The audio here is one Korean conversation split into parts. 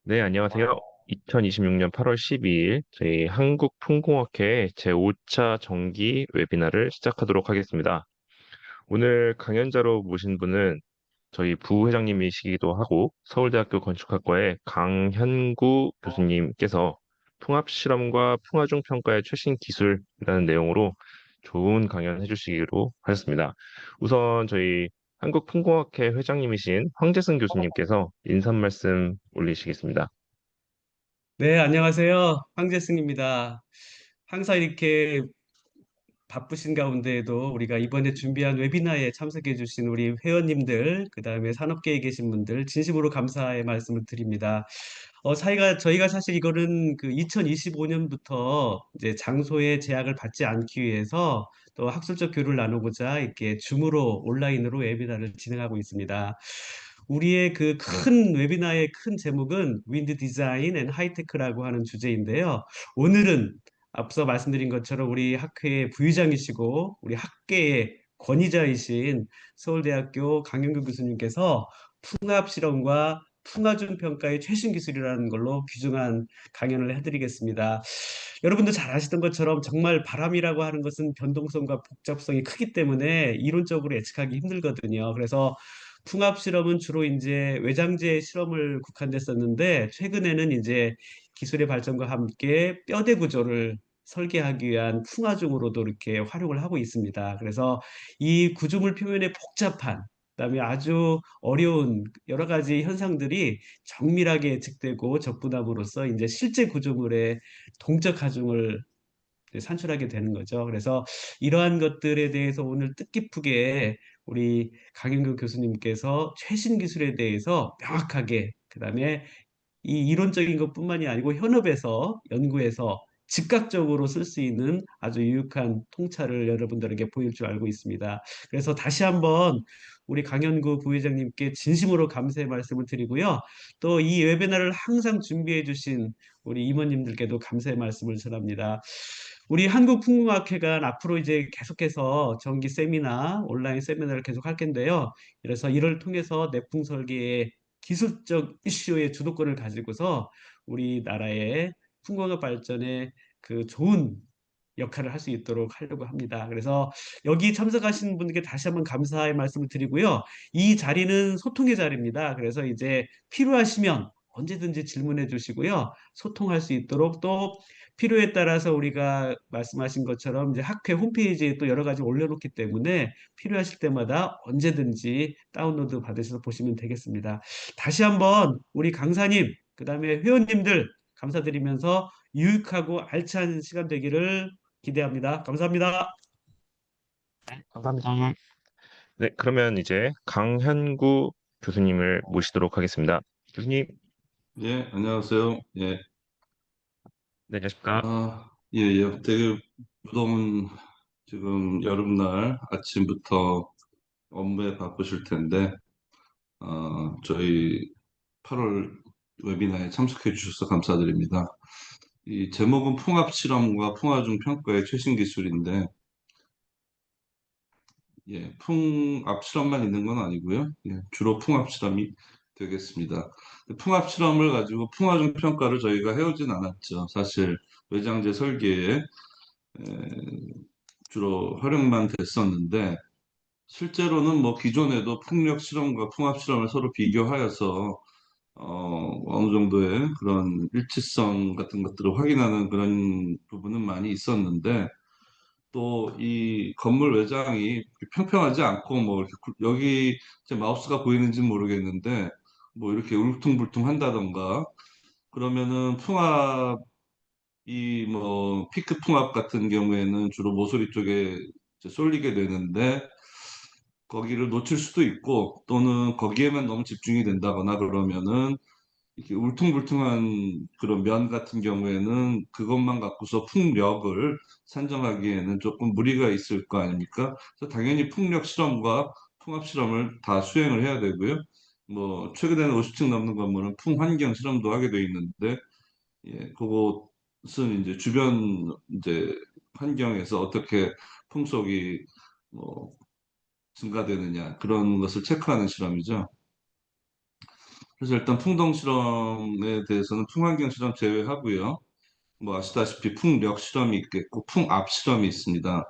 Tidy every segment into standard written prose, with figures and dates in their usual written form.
네, 안녕하세요. 2026년 8월 12일 저희 한국풍공학회 제5차 정기 웨비나를 시작하도록 하겠습니다. 오늘 강연자로 모신 분은 저희 부회장님이시기도 하고 서울대학교 건축학과의 강현구 교수님께서 풍합실험과 풍화중 평가의 최신 기술이라는 내용으로 좋은 강연 해주시기로 하셨습니다. 우선 저희 한국풍공학회 회장님이신 황재승 교수님께서 인사 말씀 올리시겠습니다. 네, 안녕하세요. 황재승입니다. 항상 이렇게 바쁘신 가운데에도 우리가 이번에 준비한 웨비나에 참석해 주신 우리 회원님들, 그다음에 산업계에 계신 분들 진심으로 감사의 말씀을 드립니다. 저희가 사실 이거는 그 2025년부터 이제 장소의 제약을 받지 않기 위해서 또 학술적 교류를 나누고자 이렇게 줌으로 온라인으로 웨비나를 진행하고 있습니다. 우리의 그 큰 웨비나의 큰 제목은 윈드 디자인 앤 하이테크라고 하는 주제인데요. 오늘은 앞서 말씀드린 것처럼 우리 학회의 부의장이시고 우리 학계의 권위자이신 서울대학교 강영규 교수님께서 풍합 실험과 풍화준 평가의 최신 기술이라는 걸로 귀중한 강연을 해드리겠습니다. 여러분도 잘 아시던 것처럼 정말 바람이라고 하는 것은 변동성과 복잡성이 크기 때문에 이론적으로 예측하기 힘들거든요. 그래서 풍합 실험은 주로 이제 외장재 실험을 국한됐었는데 최근에는 이제 기술의 발전과 함께 뼈대 구조를 설계하기 위한 풍화중으로도 이렇게 활용을 하고 있습니다. 그래서 이 구조물 표면의 복잡한 그다음에 아주 어려운 여러 가지 현상들이 정밀하게 예측되고 적분함으로써 이제 실제 구조물의 동적 하중을 산출하게 되는 거죠. 그래서 이러한 것들에 대해서 오늘 뜻깊게 우리 강영규 교수님께서 최신 기술에 대해서 명확하게 그다음에 이 이론적인 것뿐만이 아니고 현업에서 연구에서 즉각적으로 쓸 수 있는 아주 유익한 통찰을 여러분들에게 보일 줄 알고 있습니다. 그래서 다시 한번 우리 강현구 부회장님께 진심으로 감사의 말씀을 드리고요. 또 이 웨비나를 항상 준비해 주신 우리 임원님들께도 감사의 말씀을 전합니다. 우리 한국풍공학회가 앞으로 이제 계속해서 정기 세미나, 온라인 세미나를 계속할 텐데요. 그래서 이를 통해서 내풍 설계의 기술적 이슈의 주도권을 가지고서 우리나라의 풍광업 발전에 그 좋은 역할을 할 수 있도록 하려고 합니다. 그래서 여기 참석하신 분들께 다시 한번 감사의 말씀을 드리고요. 이 자리는 소통의 자리입니다. 그래서 이제 필요하시면 언제든지 질문해 주시고요. 소통할 수 있도록 또 필요에 따라서 우리가 말씀하신 것처럼 이제 학회 홈페이지에 또 여러 가지 올려놓기 때문에 필요하실 때마다 언제든지 다운로드 받으셔서 보시면 되겠습니다. 다시 한번 우리 강사님, 그다음에 회원님들 감사드리면서 유익하고 알찬 시간 되기를 기대합니다. 감사합니다. 감사합니다. 네, 그러면 이제 강현구 교수님을 모시도록 하겠습니다. 교수님, 예, 안녕하세요. 예, 네, 안녕하십니까? 예, 예. 되게 무더운 지금 여름날 아침부터 업무에 바쁘실 텐데, 저희 8월 웨비나에 참석해 주셔서 감사드립니다. 이 제목은 풍합 실험과 풍화중 평가의 최신 기술인데, 예, 풍합 실험만 있는 건 아니고요. 예, 주로 풍합 실험이 되겠습니다. 풍합 실험을 가지고 풍화중 평가를 저희가 해오진 않았죠. 사실 외장재 설계에 주로 활용만 됐었는데 실제로는 뭐 기존에도 풍력 실험과 풍합 실험을 서로 비교하여서 어느 정도의 그런 일치성 같은 것들을 확인하는 그런 부분은 많이 있었는데 또 이 건물 외장이 평평하지 않고 뭐 이렇게 여기 제 마우스가 보이는지 모르겠는데 뭐 이렇게 울퉁불퉁 한다던가 그러면은 풍합 이 뭐 피크 풍합 같은 경우에는 주로 모서리 쪽에 이제 쏠리게 되는데 거기를 놓칠 수도 있고 또는 거기에만 너무 집중이 된다거나 그러면은 이렇게 울퉁불퉁한 그런 면 같은 경우에는 그것만 갖고서 풍력을 산정하기에는 조금 무리가 있을 거 아닙니까? 그래서 당연히 풍력 실험과 풍합 실험을 다 수행을 해야 되고요. 뭐 최근에는 50층 넘는 건물은 풍환경 실험도 하게 돼 있는데 예, 그것은 이제 주변 이제 환경에서 어떻게 풍속이 뭐 증가되느냐 그런 것을 체크하는 실험이죠. 그래서 일단 풍동 실험에 대해서는 풍환경 실험 제외하고요. 뭐 아시다시피 풍력 실험이 있겠고 풍압 실험이 있습니다.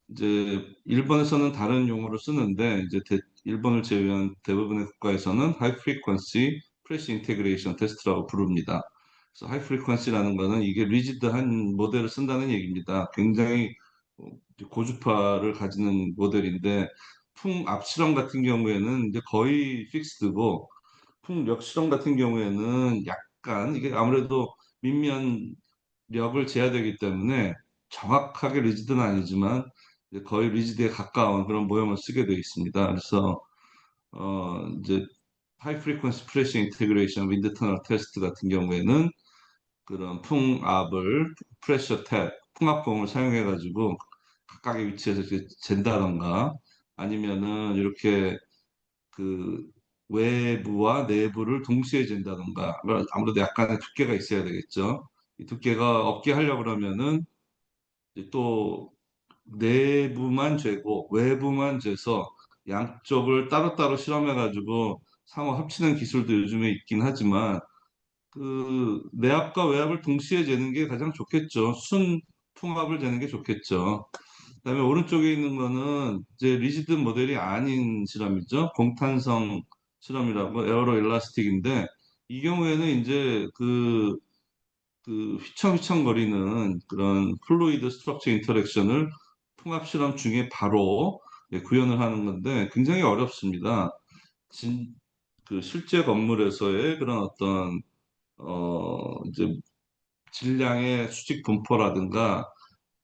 이제 일본에서는 다른 용어를 쓰는데 이제 일본을 제외한 대부분의 국가에서는 하이 프리퀀시 프레시 인테그레이션 테스트라고 부릅니다. 그래서 하이 프리퀀시라는 거는 이게 리지드한 모델을 쓴다는 얘기입니다. 굉장히 어, 고주파를 가지는 모델인데 풍압 실험 같은 경우에는 이제 거의 픽스드고 풍력 실험 같은 경우에는 약간 이게 아무래도 밑면력을 재야 되기 때문에 정확하게 리지드는 아니지만 이제 거의 리지드에 가까운 그런 모형을 쓰게 되어 있습니다. 그래서 이제 하이 프리퀀시 프레시 인테그레이션 윈드 터널 테스트 같은 경우에는 그런 풍압을 프레셔 탭, 풍압공을 사용해 가지고 각각의 위치에서 이렇게 잰다던가 아니면은 이렇게 그 외부와 내부를 동시에 잰다던가 아무래도 약간의 두께가 있어야 되겠죠. 이 두께가 없게 하려고 그러면은 이제 또 내부만 재고 외부만 재서 양쪽을 따로따로 실험해가지고 상호 합치는 기술도 요즘에 있긴 하지만 그 내압과 외압을 동시에 재는 게 가장 좋겠죠. 순 풍압을 재는 게 좋겠죠. 그다음에 오른쪽에 있는 거는 이제 리지드 모델이 아닌 실험이죠. 공탄성 실험이라고 에어로 엘라스틱인데 이 경우에는 이제 그 휘청휘청거리는 그런 플루이드 스트럭처 인터랙션을 통합 실험 중에 바로 구현을 하는 건데 굉장히 어렵습니다. 진, 그 실제 건물에서의 그런 어떤 이제 질량의 수직 분포라든가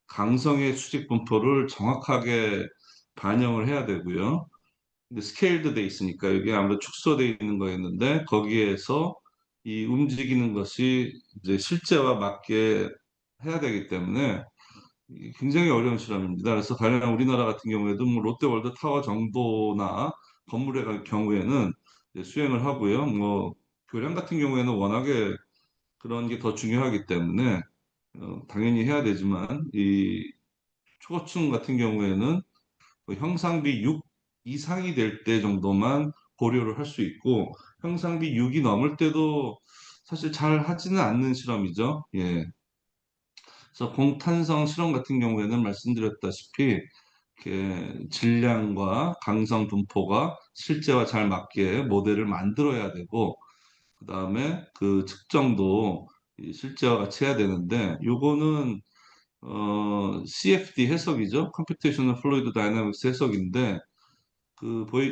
강성의 수직 분포를 정확하게 반영을 해야 되고요. 근데 스케일드 돼 있으니까 이게 아무래도 축소돼 있는 거였는데 거기에서 이 움직이는 것이 이제 실제와 맞게 해야 되기 때문에 이게 굉장히 어려운 실험입니다. 그래서 가령 우리나라 같은 경우에도 뭐 롯데월드 타워 정도나 건물의 경우에는 이제 수행을 하고요. 뭐 교량 같은 경우에는 워낙에 그런 게 더 중요하기 때문에 당연히 해야 되지만 이 초고층 같은 경우에는 그 형상비 6 이상이 될 때 정도만 고려를 할 수 있고 형상비 6이 넘을 때도 사실 잘 하지는 않는 실험이죠. 예. 그래서 공탄성 실험 같은 경우에는 말씀드렸다시피 이렇게 질량과 강성 분포가 실제와 잘 맞게 모델을 만들어야 되고 그다음에 그 측정도 이 실제와 같이 해야 되는데 요거는 CFD 해석이죠. Computational Fluid Dynamics 해석인데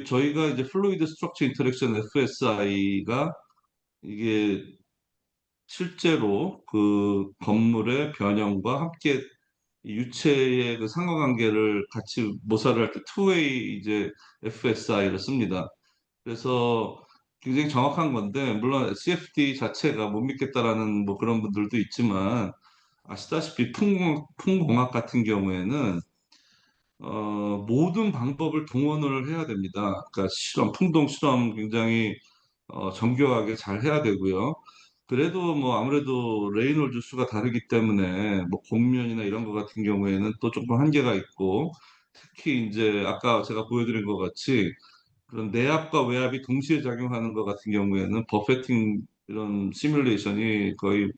저희가 이제 Fluid Structure Interaction FSI가 이게 실제로 그 건물의 변형과 함께 이 유체의 그 상호관계를 같이 모사를 할 때 투웨이 이제 FSI를 씁니다. 그래서 굉장히 정확한 건데 물론 CFD 자체가 못 믿겠다라는 뭐 그런 분들도 있지만 아시다시피 풍공학 같은 경우에는 모든 방법을 동원을 해야 됩니다. 그러니까 실험, 풍동 실험 굉장히 정교하게 잘 해야 되고요. 그래도 뭐 아무래도 레이놀즈 수가 다르기 때문에 뭐 곡면이나 이런 거 같은 경우에는 또 조금 한계가 있고 특히 이제 아까 제가 보여드린 것 같이 그런 내압과 외압이 동시에 작용하는 것 같은 경우에는 버페팅 이런 시뮬레이션이 거의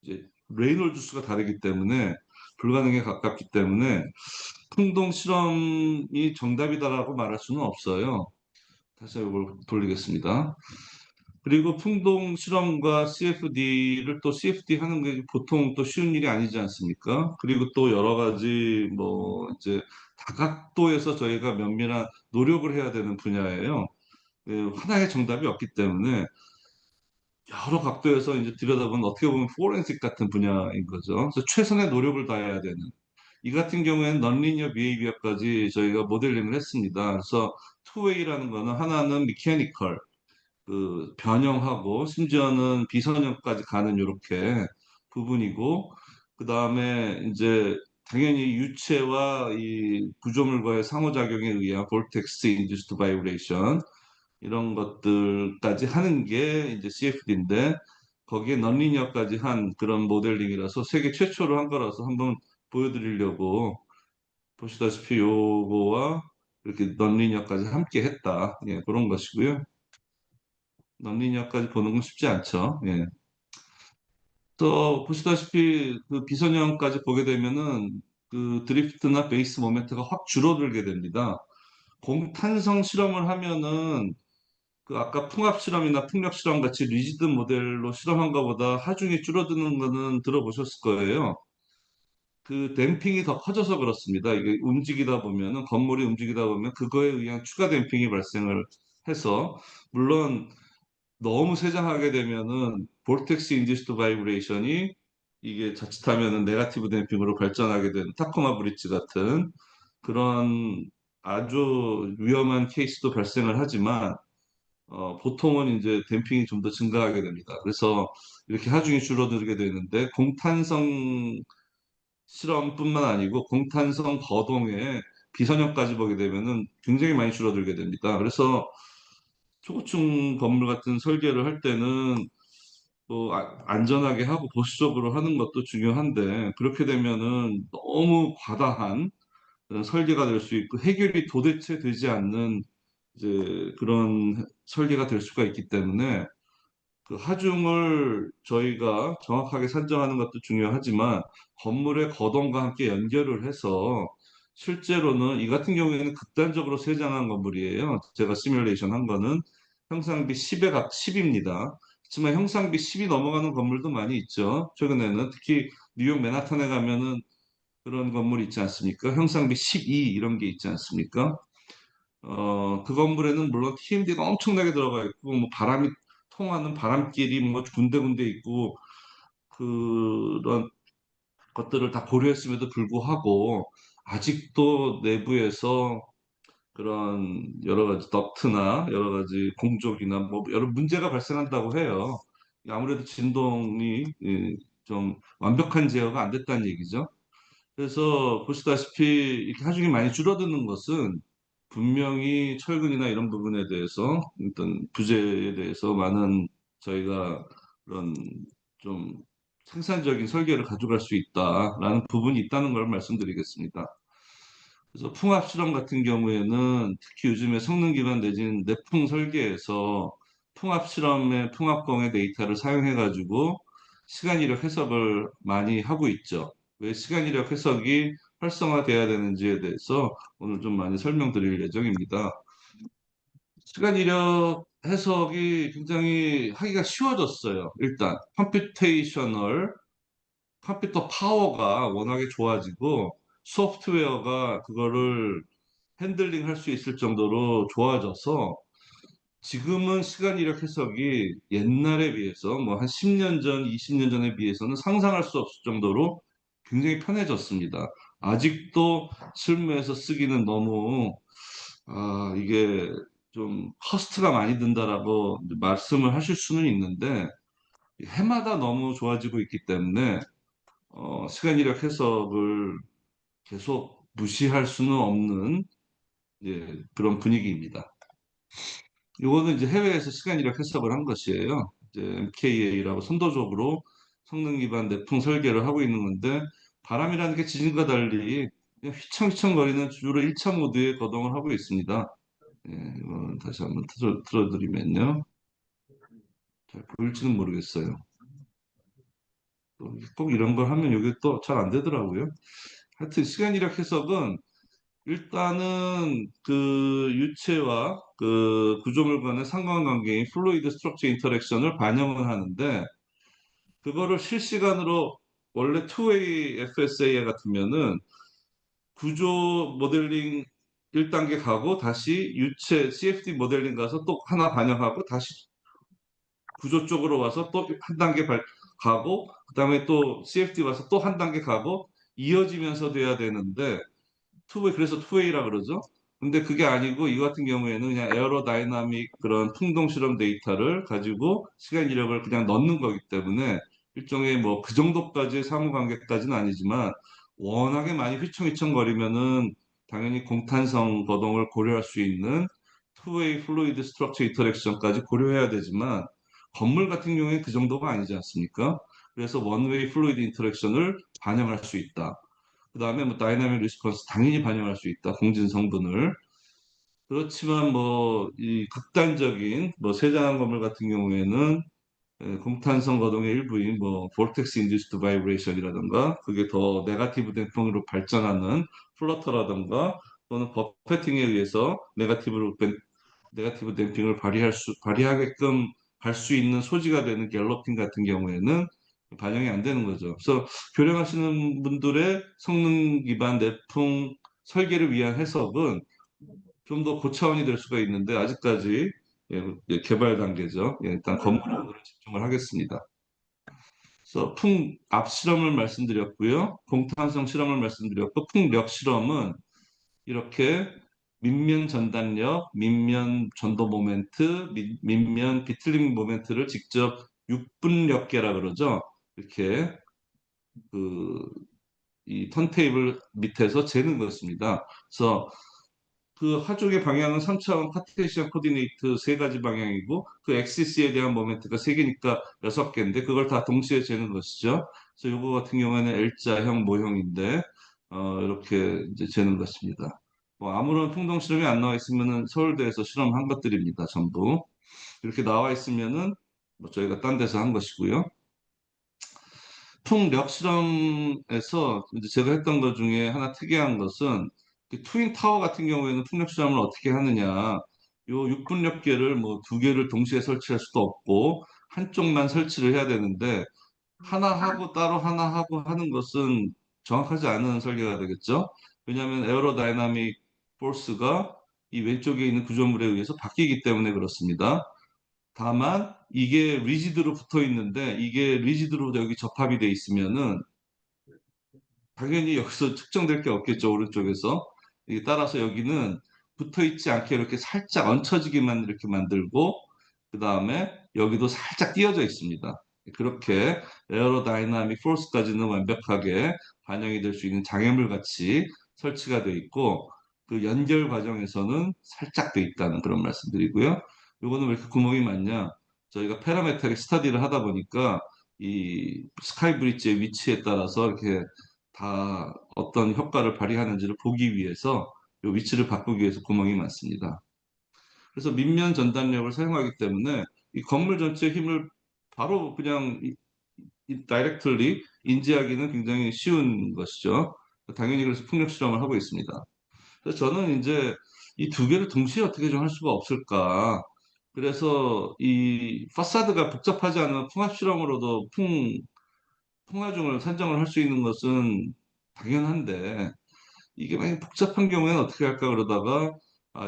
이제 레이놀즈 수가 다르기 때문에 불가능에 가깝기 때문에 풍동 실험이 정답이다라고 말할 수는 없어요. 다시 이걸 돌리겠습니다. 그리고 풍동 실험과 CFD를 또 CFD 하는 게 보통 또 쉬운 일이 아니지 않습니까? 그리고 또 여러 가지 뭐 이제 다각도에서 저희가 면밀한 노력을 해야 되는 분야예요. 하나의 정답이 없기 때문에 여러 각도에서 이제 들여다보면 어떻게 보면 포렌식 같은 분야인 거죠. 그래서 최선의 노력을 다해야 되는. 이 같은 경우에는 넌리니어 비헤이비어까지 저희가 모델링을 했습니다. 그래서 투웨이라는 거는 하나는 미케니컬, 그 변형하고 심지어는 비선형까지 가는 이렇게 부분이고 그 다음에 이제 당연히 유체와 이 구조물과의 상호작용에 의한 볼텍스 인듀스드 바이브레이션 이런 것들까지 하는 게 이제 CFD인데 거기에 넌리니어까지 한 그런 모델링이라서 세계 최초로 한 거라서 한번 보여드리려고 보시다시피 요거와 이렇게 넌리니어까지 함께 했다. 예, 그런 것이고요. 논리니아까지 보는 건 쉽지 않죠. 예. 또 보시다시피 그 비선형까지 보게 되면은 그 드리프트나 베이스 모멘트가 확 줄어들게 됩니다. 공탄성 실험을 하면은 그 아까 풍합 실험이나 풍력 실험 같이 리지드 모델로 실험한 것보다 하중이 줄어드는 거는 들어보셨을 거예요. 그 댐핑이 더 커져서 그렇습니다. 이게 움직이다 보면은 건물이 움직이다 보면 그거에 의한 추가 댐핑이 발생을 해서 물론 너무 세장하게 되면은 볼텍스 인듀스드 바이브레이션이 이게 자칫하면은 네가티브 댐핑으로 발전하게 되는 타코마 브릿지 같은 그런 아주 위험한 케이스도 발생을 하지만 보통은 이제 댐핑이 좀 더 증가하게 됩니다. 그래서 이렇게 하중이 줄어들게 되는데 공탄성 실험뿐만 아니고 공탄성 거동의 비선형까지 보게 되면은 굉장히 많이 줄어들게 됩니다. 그래서 초고층 건물 같은 설계를 할 때는 또 안전하게 하고 보수적으로 하는 것도 중요한데 그렇게 되면은 너무 과다한 그런 설계가 될 수 있고 해결이 도대체 되지 않는 이제 그런 설계가 될 수가 있기 때문에 그 하중을 저희가 정확하게 산정하는 것도 중요하지만 건물의 거동과 함께 연결을 해서 실제로는 이 같은 경우에는 극단적으로 세장한 건물이에요. 제가 시뮬레이션 한 거는 형상비 10에 10입니다. 하지만 형상비 10이 넘어가는 건물도 많이 있죠. 최근에는 특히 뉴욕 맨하탄에 가면은 그런 건물이 있지 않습니까? 형상비 12 이런 게 있지 않습니까? 그 건물에는 물론 TMD가 엄청나게 들어가 있고, 뭐 바람이 통하는 바람길이 뭐 군데군데 있고, 그런 것들을 다 고려했음에도 불구하고, 아직도 내부에서 그런 여러 가지 덕트나 여러 가지 공족이나 뭐 여러 문제가 발생한다고 해요. 아무래도 진동이 좀 완벽한 제어가 안 됐다는 얘기죠. 그래서 보시다시피 이렇게 하중이 많이 줄어드는 것은 분명히 철근이나 이런 부분에 대해서 어떤 부재에 대해서 많은 저희가 그런 좀 생산적인 설계를 가져갈 수 있다라는 부분이 있다는 걸 말씀드리겠습니다. 그래서 풍합 실험 같은 경우에는 특히 요즘에 성능 기반 내지는 내풍 설계에서 풍합 실험의 풍합공의 데이터를 사용해 가지고 시간 이력 해석을 많이 하고 있죠. 왜 시간 이력 해석이 활성화돼야 되는지에 대해서 오늘 좀 많이 설명드릴 예정입니다. 시간 이력 해석이 굉장히 하기가 쉬워졌어요. 일단 컴퓨터 파워가 워낙에 좋아지고 소프트웨어가 그거를 핸들링 할 수 있을 정도로 좋아져서 지금은 시간 이력 해석이 옛날에 비해서 뭐 한 10년 전, 20년 전에 비해서는 상상할 수 없을 정도로 굉장히 편해졌습니다. 아직도 실무에서 쓰기는 너무 이게 좀 커스트가 많이 든다라고 말씀을 하실 수는 있는데 해마다 너무 좋아지고 있기 때문에 시간 이력 해석을 계속 무시할 수는 없는 그런 분위기입니다. 이거는 이제 해외에서 시간 이력 해석을 한 것이에요. 이제 MKA라고 선도적으로 성능 기반 내풍 설계를 하고 있는 건데 바람이라는 게 지진과 달리 그냥 휘청휘청거리는 주로 1차 모드에 거동을 하고 있습니다. 이거 다시 한번 틀어드리면요. 잘 보일지는 모르겠어요. 꼭 이런 걸 하면 이게 또 잘 안 되더라고요. 하여튼 시간 이력 해석은 일단은 그 유체와 그 구조물 간의 상관관계인 플루이드 스트럭처 인터랙션을 반영을 하는데 그거를 실시간으로 원래 투웨이 FSA 같으면은 구조 모델링 1단계 가고 다시 유체 CFD 모델링 가서 또 하나 반영하고 다시 구조 쪽으로 와서 또 한 단계 가고 그다음에 또 CFD 와서 또 한 단계 가고 이어지면서 돼야 되는데 투웨이 그래서 투웨이라 그러죠. 근데 그게 아니고 이 같은 경우에는 그냥 에어로다이나믹 그런 풍동 실험 데이터를 가지고 시간 이력을 그냥 넣는 거기 때문에 일종의 뭐 그 정도까지의 사무관계까지는 아니지만 워낙에 많이 휘청휘청거리면은 당연히 공탄성 거동을 고려할 수 있는 투웨이 플루이드 스트럭처 인터랙션까지 고려해야 되지만 건물 같은 경우에 그 정도가 아니지 않습니까? 그래서 원웨이 플루이드 인터랙션을 반영할 수 있다. 그 다음에 뭐 다이나믹 리스폰스 당연히 반영할 수 있다. 공진 성분을. 그렇지만 뭐 이 극단적인 뭐 세장한 건물 같은 경우에는 공탄성 거동의 일부인 뭐 vortex induced vibration이라든가 그게 더 네거티브 댐핑으로 발전하는 플러터라든가 또는 버페팅에 의해서 네거티브 댐핑을 발휘하게끔 할 수 있는 소지가 되는 갤로핀 같은 경우에는 반영이 안 되는 거죠. 그래서 교량하시는 분들의 성능 기반 내풍 설계를 위한 해석은 좀 더 고차원이 될 수가 있는데 아직까지 개발 단계죠. 일단 건물에 집중을 하겠습니다. 그래서 풍압 실험을 말씀드렸고요. 공탄성 실험을 말씀드렸고 풍력 실험은 이렇게 밑면 전단력, 밑면 전도 모멘트, 밑면 비틀링 모멘트를 직접 육분력계라 그러죠. 이렇게 그 이 턴테이블 밑에서 재는 것입니다. 그래서 그 하쪽의 방향은 3차원 카테시안 코디네이트 세 가지 방향이고 그 엑시스에 대한 모멘트가 세 개니까 여섯 개인데 그걸 다 동시에 재는 것이죠. 그래서 이거 같은 경우에는 L자형 모형인데 이렇게 이제 재는 것입니다. 뭐 아무런 풍동 실험이 안 나와 있으면은 서울대에서 실험한 것들입니다. 전부 이렇게 나와 있으면은 뭐 저희가 딴 데서 한 것이고요. 풍력 실험에서 이제 제가 했던 것 중에 하나 특이한 것은 그 트윈 타워 같은 경우에는 풍력 실험을 어떻게 하느냐. 요 육분력계를 뭐 두 개를 동시에 설치할 수도 없고 한쪽만 설치를 해야 되는데 하나 하고 따로 하나 하고 하는 것은 정확하지 않은 설계가 되겠죠. 왜냐하면 에어로다이나믹 포스가 이 왼쪽에 있는 구조물에 의해서 바뀌기 때문에 그렇습니다. 다만 이게 리지드로 붙어 있는데 이게 리지드로 여기 접합이 돼 있으면은 당연히 여기서 측정될 게 없겠죠, 오른쪽에서. 따라서 여기는 붙어 있지 않게 이렇게 살짝 얹혀지기만 이렇게 만들고 그 다음에 여기도 살짝 띄어져 있습니다. 그렇게 에어로다이나믹 포스까지는 완벽하게 반영이 될 수 있는 장애물 같이 설치가 되어 있고 그 연결 과정에서는 살짝 돼 있다는 그런 말씀드리고요. 요거는 왜 이렇게 구멍이 많냐? 저희가 페라메트릭 스터디를 하다 보니까 이 스카이 브릿지의 위치에 따라서 이렇게 다 어떤 효과를 발휘하는지를 보기 위해서 이 위치를 바꾸기 위해서 구멍이 많습니다. 그래서 밑면 전단력을 사용하기 때문에 이 건물 전체의 힘을 바로 그냥 다이렉트리 인지하기는 굉장히 쉬운 것이죠. 당연히 그래서 풍력 실험을 하고 있습니다. 그래서 저는 이제 이 두 개를 동시에 어떻게 좀 할 수가 없을까. 그래서 이 파사드가 복잡하지 않은 풍압 실험으로도 풍화중을 산정을 할 수 있는 것은 당연한데 이게 만약 복잡한 경우에는 어떻게 할까 그러다가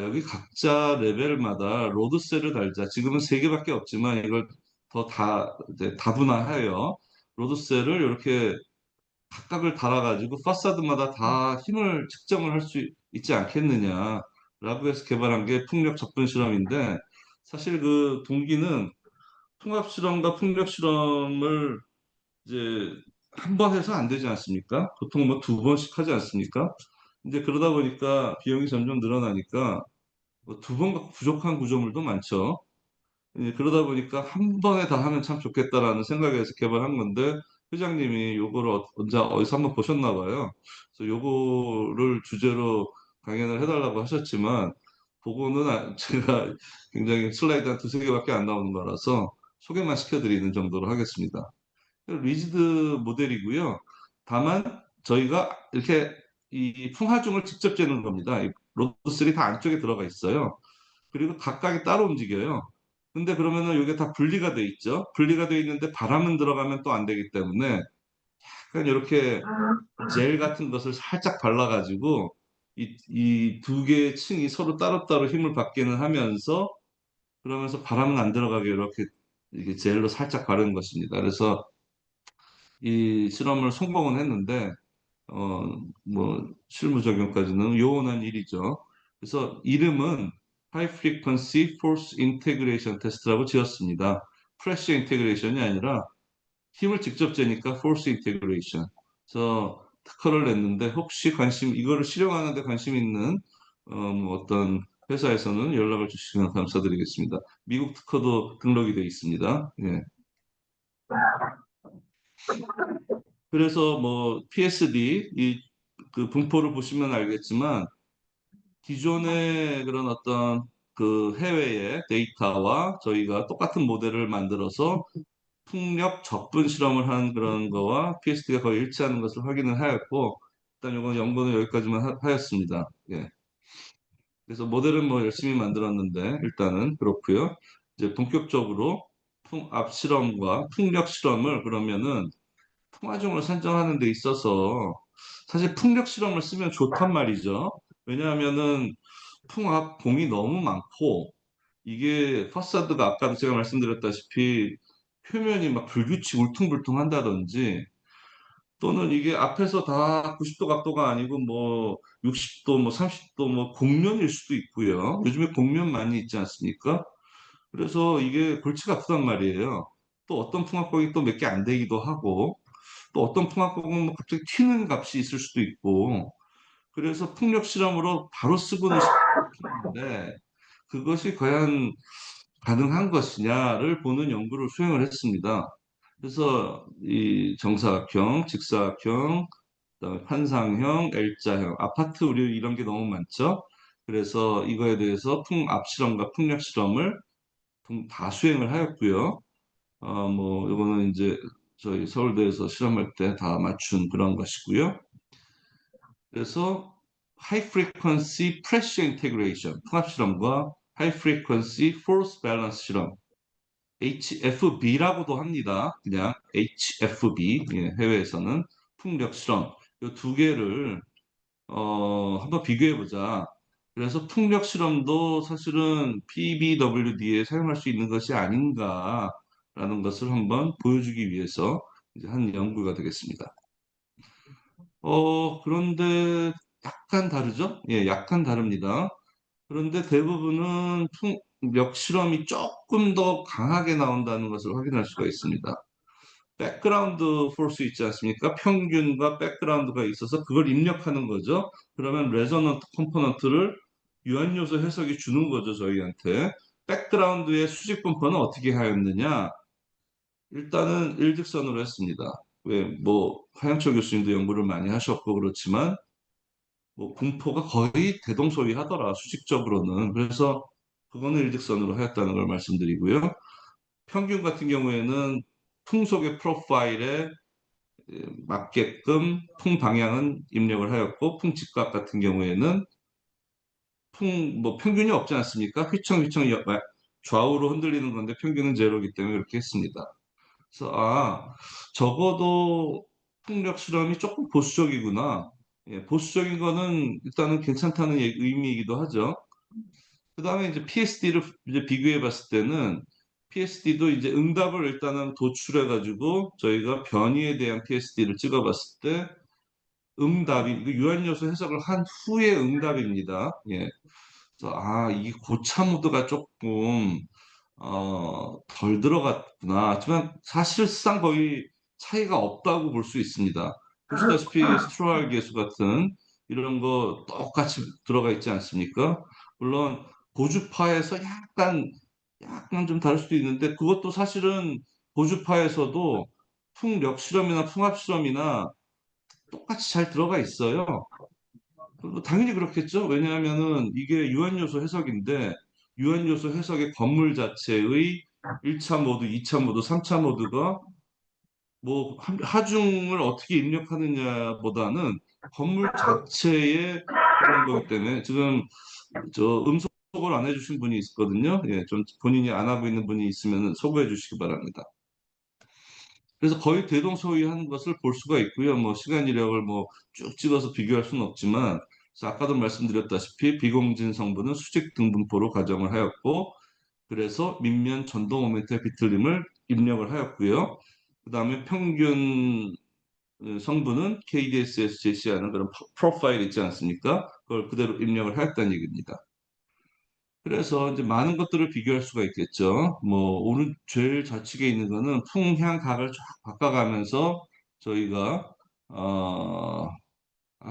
여기 각자 레벨마다 로드셀을 달자. 지금은 세 개밖에 없지만 이걸 더 이제 다분화하여 로드셀을 이렇게 각각을 달아가지고 파사드마다 다 힘을 측정을 할 수 있지 않겠느냐라고 해서 개발한 게 풍력 접근 실험인데 사실 그 동기는 통합 실험과 풍력 실험을 이제 한 번 해서 안 되지 않습니까? 보통 뭐 두 번씩 하지 않습니까? 이제 그러다 보니까 비용이 점점 늘어나니까 뭐두 번가 부족한 구조물도 많죠. 이제 그러다 보니까 한 번에 다 하면 참 좋겠다라는 생각에서 개발한 건데 회장님이 요거를 언제 어디서 한번 보셨나 봐요. 그래서 요거를 주제로 강연을 해달라고 하셨지만 보고는 제가 굉장히 슬라이드 한 두세 개밖에 안 나오는 거라서 소개만 시켜드리는 정도로 하겠습니다. 리지드 모델이고요. 다만 저희가 이렇게 이 풍하중을 직접 재는 겁니다. 이 로드셀이 다 안쪽에 들어가 있어요. 그리고 각각이 따로 움직여요. 근데 그러면은 이게 다 분리가 돼 있죠. 분리가 돼 있는데 바람은 들어가면 또 안 되기 때문에 약간 이렇게 젤 같은 것을 살짝 발라가지고 이 두 개의 층이 서로 따로따로 힘을 받기는 하면서 그러면서 바람은 안 들어가게 이렇게 이게 젤로 살짝 바른 것입니다. 그래서 이 실험을 성공은 했는데 뭐 실무 적용까지는 요원한 일이죠. 그래서 이름은 High Frequency Force Integration Test라고 지었습니다. 프레셔 인테그레이션이 아니라 힘을 직접 재니까 Force Integration. 그래서 특허를 냈는데 혹시 이거를 실용하는 데 관심 있는 뭐 어떤 회사에서는 연락을 주시면 감사드리겠습니다. 미국 특허도 등록이 되어 있습니다. 예. 그래서 뭐 PSD 이 그 분포를 보시면 알겠지만 기존의 그런 어떤 그 해외의 데이터와 저희가 똑같은 모델을 만들어서 풍력 적분 실험을 한 그런 거와 PSD가 거의 일치하는 것을 확인을 하였고, 일단 이건 연구는 여기까지만 하였습니다. 예. 그래서 모델은 뭐 열심히 만들었는데 일단은 그렇고요. 이제 본격적으로 풍압 실험과 풍력 실험을 그러면은 풍화종을 선정하는 데 있어서 사실 풍력 실험을 쓰면 좋단 말이죠. 왜냐하면은 풍압 공이 너무 많고 이게 파사드가 아까도 제가 말씀드렸다시피 표면이 막 불규칙 울퉁불퉁 한다든지 또는 이게 앞에서 다 90도 각도가 아니고 뭐 60도 뭐 30도 뭐 곡면일 수도 있고요. 요즘에 곡면 많이 있지 않습니까? 그래서 이게 골치가 아프단 말이에요. 또 어떤 풍합곡이 또 몇 개 안 되기도 하고 또 어떤 풍합곡은 뭐 갑자기 튀는 값이 있을 수도 있고 그래서 풍력 실험으로 바로 쓰고는 싶은데 그것이 과연 가능한 것이냐를 보는 연구를 수행을 했습니다. 그래서 이 정사각형, 직사각형, 그다음에 판상형, L자형, 아파트 우리 이런 게 너무 많죠. 그래서 이거에 대해서 풍압 실험과 풍력 실험을 다 수행을 하였고요. 뭐 이거는 이제 저희 서울대에서 실험할 때 다 맞춘 그런 것이고요. 그래서 High Frequency Pressure Integration 풍압 실험과 High Frequency Force Balance 실험 HFB라고도 합니다. 그냥 HFB 해외에서는 풍력 실험 이 두 개를 한번 비교해 보자. 그래서 풍력 실험도 사실은 PBWD에 사용할 수 있는 것이 아닌가라는 것을 한번 보여주기 위해서 이제 한 연구가 되겠습니다. 그런데 약간 다르죠? 예, 약간 다릅니다. 그런데 대부분은 풍력 실험이 조금 더 강하게 나온다는 것을 확인할 수가 있습니다. 백그라운드 포스 있지 않습니까? 평균과 백그라운드가 있어서 그걸 입력하는 거죠. 그러면 레저넌트 컴포넌트를 유한요소 해석이 주는 거죠, 저희한테. 백그라운드의 수직 분포는 어떻게 하였느냐? 일단은 일직선으로 했습니다. 왜, 뭐, 하영철 교수님도 연구를 많이 하셨고 그렇지만, 뭐, 분포가 거의 대동소이하더라, 수직적으로는. 그래서 그거는 일직선으로 하였다는 걸 말씀드리고요. 평균 같은 경우에는 풍속의 프로파일에 맞게끔 풍 방향은 입력을 하였고 풍직각 같은 경우에는 뭐 평균이 없지 않습니까? 휘청휘청 좌우로 흔들리는 건데 평균은 제로이기 때문에 그렇게 했습니다. 그래서 적어도 풍력 실험이 조금 보수적이구나. 예, 보수적인 거는 일단은 괜찮다는 의미이기도 하죠. 그 다음에 이제 PSD를 이제 비교해 봤을 때는 PSD도 이제 응답을 일단은 도출해 가지고 저희가 변이에 대한 PSD를 찍어 봤을 때 응답이 그 유한요소 해석을 한 후에 응답입니다. 예. 그래서 이 고차 모드가 조금 덜 들어갔구나. 하지만 사실상 거의 차이가 없다고 볼 수 있습니다. 보시다시피 스트로알 계수 같은 이런 거 똑같이 들어가 있지 않습니까? 물론 고주파에서 약간 좀 다를 수도 있는데 그것도 사실은 고주파에서도 풍력 실험이나 풍압 실험이나 똑같이 잘 들어가 있어요. 당연히 그렇겠죠. 왜냐하면은 이게 유한요소 해석인데 유한요소 해석의 건물 자체의 1차 모드, 2차 모드, 3차 모드가 뭐 하중을 어떻게 입력하느냐보다는 건물 자체의 그런 거기 때문에 지금 저 음소거를 안 해주신 분이 있거든요. 예, 좀 본인이 안 하고 있는 분이 있으면 소개해 주시기 바랍니다. 그래서 거의 대동소이한 것을 볼 수가 있고요. 뭐 시간 이력을 뭐 쭉 찍어서 비교할 수는 없지만 그래서 아까도 말씀드렸다시피 비공진 성분은 수직 등분포로 가정을 하였고 그래서 밑면 전동 모멘트의 비틀림을 입력을 하였고요. 그 다음에 평균 성분은 KDSS 제시하는 그런 프로파일 있지 않습니까? 그걸 그대로 입력을 하였다는 얘기입니다. 그래서 이제 많은 것들을 비교할 수가 있겠죠. 뭐 오른 제일 좌측에 있는 거는 풍향각을 쫙 바꿔가면서 저희가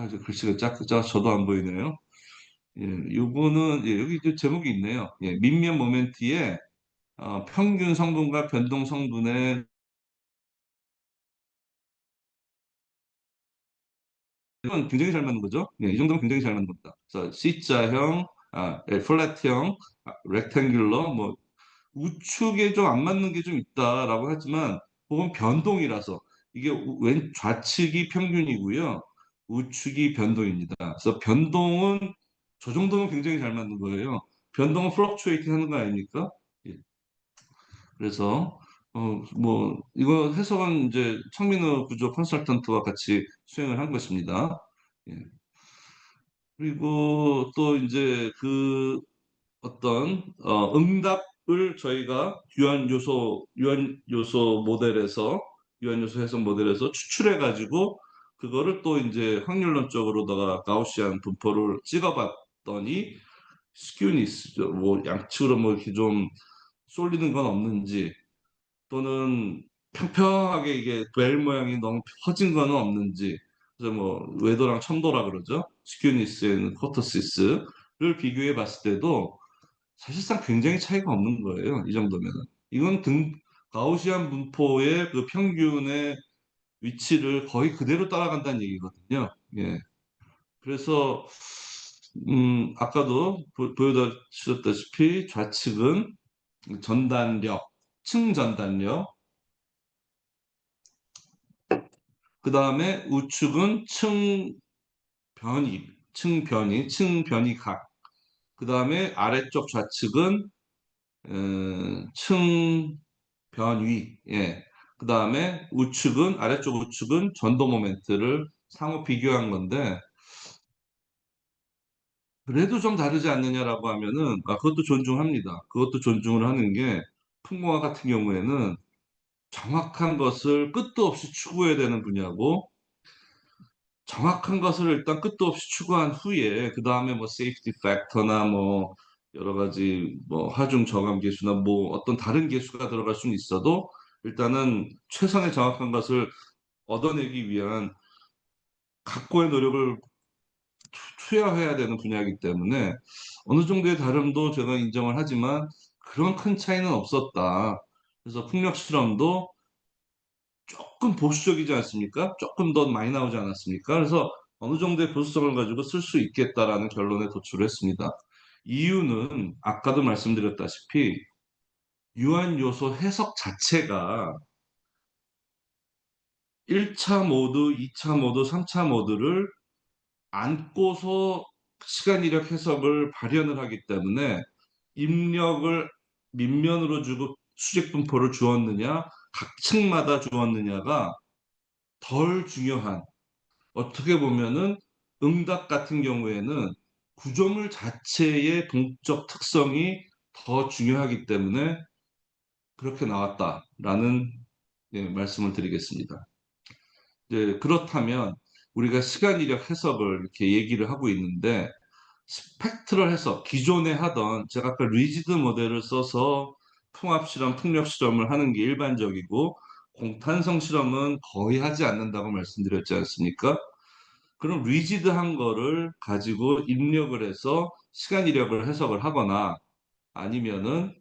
이제 글씨가 작죠. 저도 안 보이네요. 예, 요거는 여기 이제 제목이 있네요. 예, 밑면 모멘트의 평균 성분과 변동 성분의 이건 굉장히 잘 맞는 거죠. 예, 이 정도면 굉장히 잘 맞는 겁니다. 그래서 C자형, 플랫형, 렉탱귤러, 뭐 우측에 좀 안 맞는 게 좀 있다라고 하지만 그건 변동이라서 이게 왼 좌측이 평균이고요. 우측이 변동입니다. 그래서 변동은 저 정도면 굉장히 잘 맞는 거예요. 변동은 플럭추에이팅 하는 거 아닙니까? 예. 그래서 뭐 이거 해석은 이제 청민호 구조 컨설턴트와 같이 수행을 한 것입니다. 예. 그리고 또 이제 그 어떤 응답을 저희가 유한 요소 모델에서 유한 요소 해석 모델에서 추출해 가지고 그거를 또 이제 확률론적으로다가 가우시안 분포를 찍어봤더니 스큐니스 뭐 양측으로 뭐 이렇게 좀 쏠리는 건 없는지 또는 평평하게 이게 벨 모양이 너무 퍼진 거는 없는지 그래서 뭐 외도랑 첨도라 그러죠. 스큐니스 앤 코터시스를 비교해 봤을 때도 사실상 굉장히 차이가 없는 거예요. 이 정도면은. 이건 가우시안 분포의 그 평균의 위치를 거의 그대로 따라간다는 얘기거든요. 예. 그래서 아까도 보여주셨다시피 좌측은 전단력, 층전단력, 그 다음에 우측은 층변이, 그 다음에 아래쪽 좌측은 층변위, 예. 그 다음에 아래쪽 우측은 전도 모멘트를 상호 비교한 건데, 그래도 좀 다르지 않느냐라고 하면은, 그것도 존중합니다. 그것도 존중을 하는 게, 풍공학 같은 경우에는 정확한 것을 끝도 없이 추구해야 되는 분야고, 정확한 것을 일단 끝도 없이 추구한 후에 그 다음에 뭐 세이프티 팩터나 뭐 여러 가지 뭐 하중 저감 계수나 뭐 어떤 다른 계수가 들어갈 수는 있어도 일단은 최선의 정확한 것을 얻어내기 위한 각고의 노력을 투여해야 되는 분야이기 때문에 어느 정도의 다름도 제가 인정을 하지만 그런 큰 차이는 없었다. 그래서 풍력 실험도 조금 보수적이지 않습니까? 조금 더 많이 나오지 않았습니까? 그래서 어느 정도의 보수성을 가지고 쓸 수 있겠다라는 결론에 도출을 했습니다. 이유는 아까도 말씀드렸다시피 유한 요소 해석 자체가 1차 모드, 2차 모드, 3차 모드를 안고서 시간 이력 해석을 발현을 하기 때문에 입력을 밑면으로 주고 수직 분포를 주었느냐, 각 층마다 주었느냐가 덜 중요한 어떻게 보면은 응답 같은 경우에는 구조물 자체의 동적 특성이 더 중요하기 때문에 그렇게 나왔다라는 말씀을 드리겠습니다. 그렇다면 우리가 시간 이력 해석을 이렇게 얘기를 하고 있는데 스펙트럴 해석 기존에 하던 제가 아까 리지드 모델을 써서 통합 실험, 풍력 실험을 하는 게 일반적이고 공탄성 실험은 거의 하지 않는다고 말씀드렸지 않습니까? 그럼 리지드한 거를 가지고 입력을 해서 시간 이력을 해석을 하거나 아니면은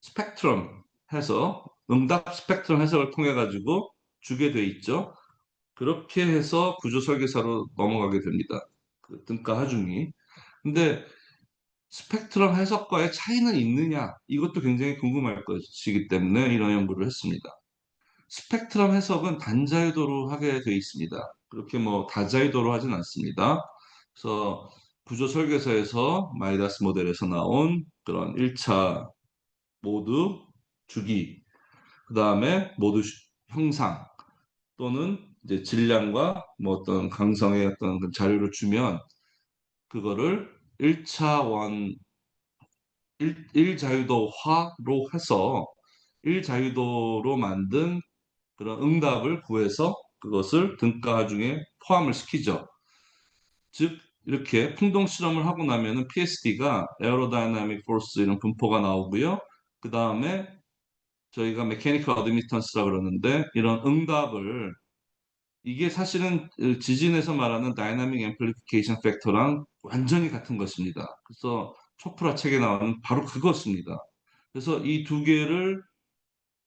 스펙트럼 해서 응답 스펙트럼 해석을 통해 가지고 주게 돼 있죠. 그렇게 해서 구조 설계사로 넘어가게 됩니다. 그 등가 하중이. 근데 스펙트럼 해석과의 차이는 있느냐? 이것도 굉장히 궁금할 것이기 때문에 이런 연구를 했습니다. 스펙트럼 해석은 단자유도로 하게 되어 있습니다. 그렇게 뭐 다자유도로 하진 않습니다. 그래서 구조 설계서에서 마이다스 모델에서 나온 그런 1차 모드 주기, 그 다음에 모드 형상 또는 이제 질량과 뭐 어떤 강성의 어떤 그 자료를 주면 그거를 1차 원 1자유도화로 해서 1자유도로 만든 그런 응답을 구해서 그것을 등가 중에 포함을 시키죠. 즉 이렇게 풍동 실험을 하고 나면은 PSD가 에어로다이나믹 포스 이런 분포가 나오고요. 그 다음에 저희가 메케니컬 어드미턴스라 그러는데 이런 응답을 이게 사실은 지진에서 말하는 다이나믹 앰플리피케이션 팩터랑 완전히 같은 것입니다. 그래서 초프라 책에 나오는 바로 그것입니다. 그래서 이 두 개를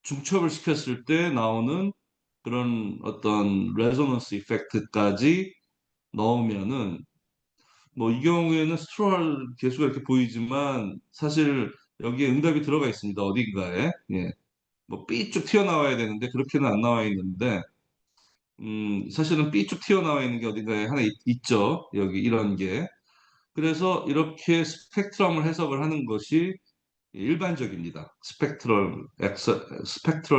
중첩을 시켰을 때 나오는 그런 어떤 레조넌스 이펙트까지 넣으면은 뭐 이 경우에는 스트롤 개수가 이렇게 보이지만 사실 여기에 응답이 들어가 있습니다. 어딘가에. 예. 뭐 삐쭉 튀어나와야 되는데 그렇게는 안 나와 있는데 사실은 삐쭉 튀어나와 있는 게 어딘가에 하나 있죠. 여기 이런 게. 그래서 이렇게 스펙트럼을 해석을 하는 것이 일반적입니다. 스펙트럴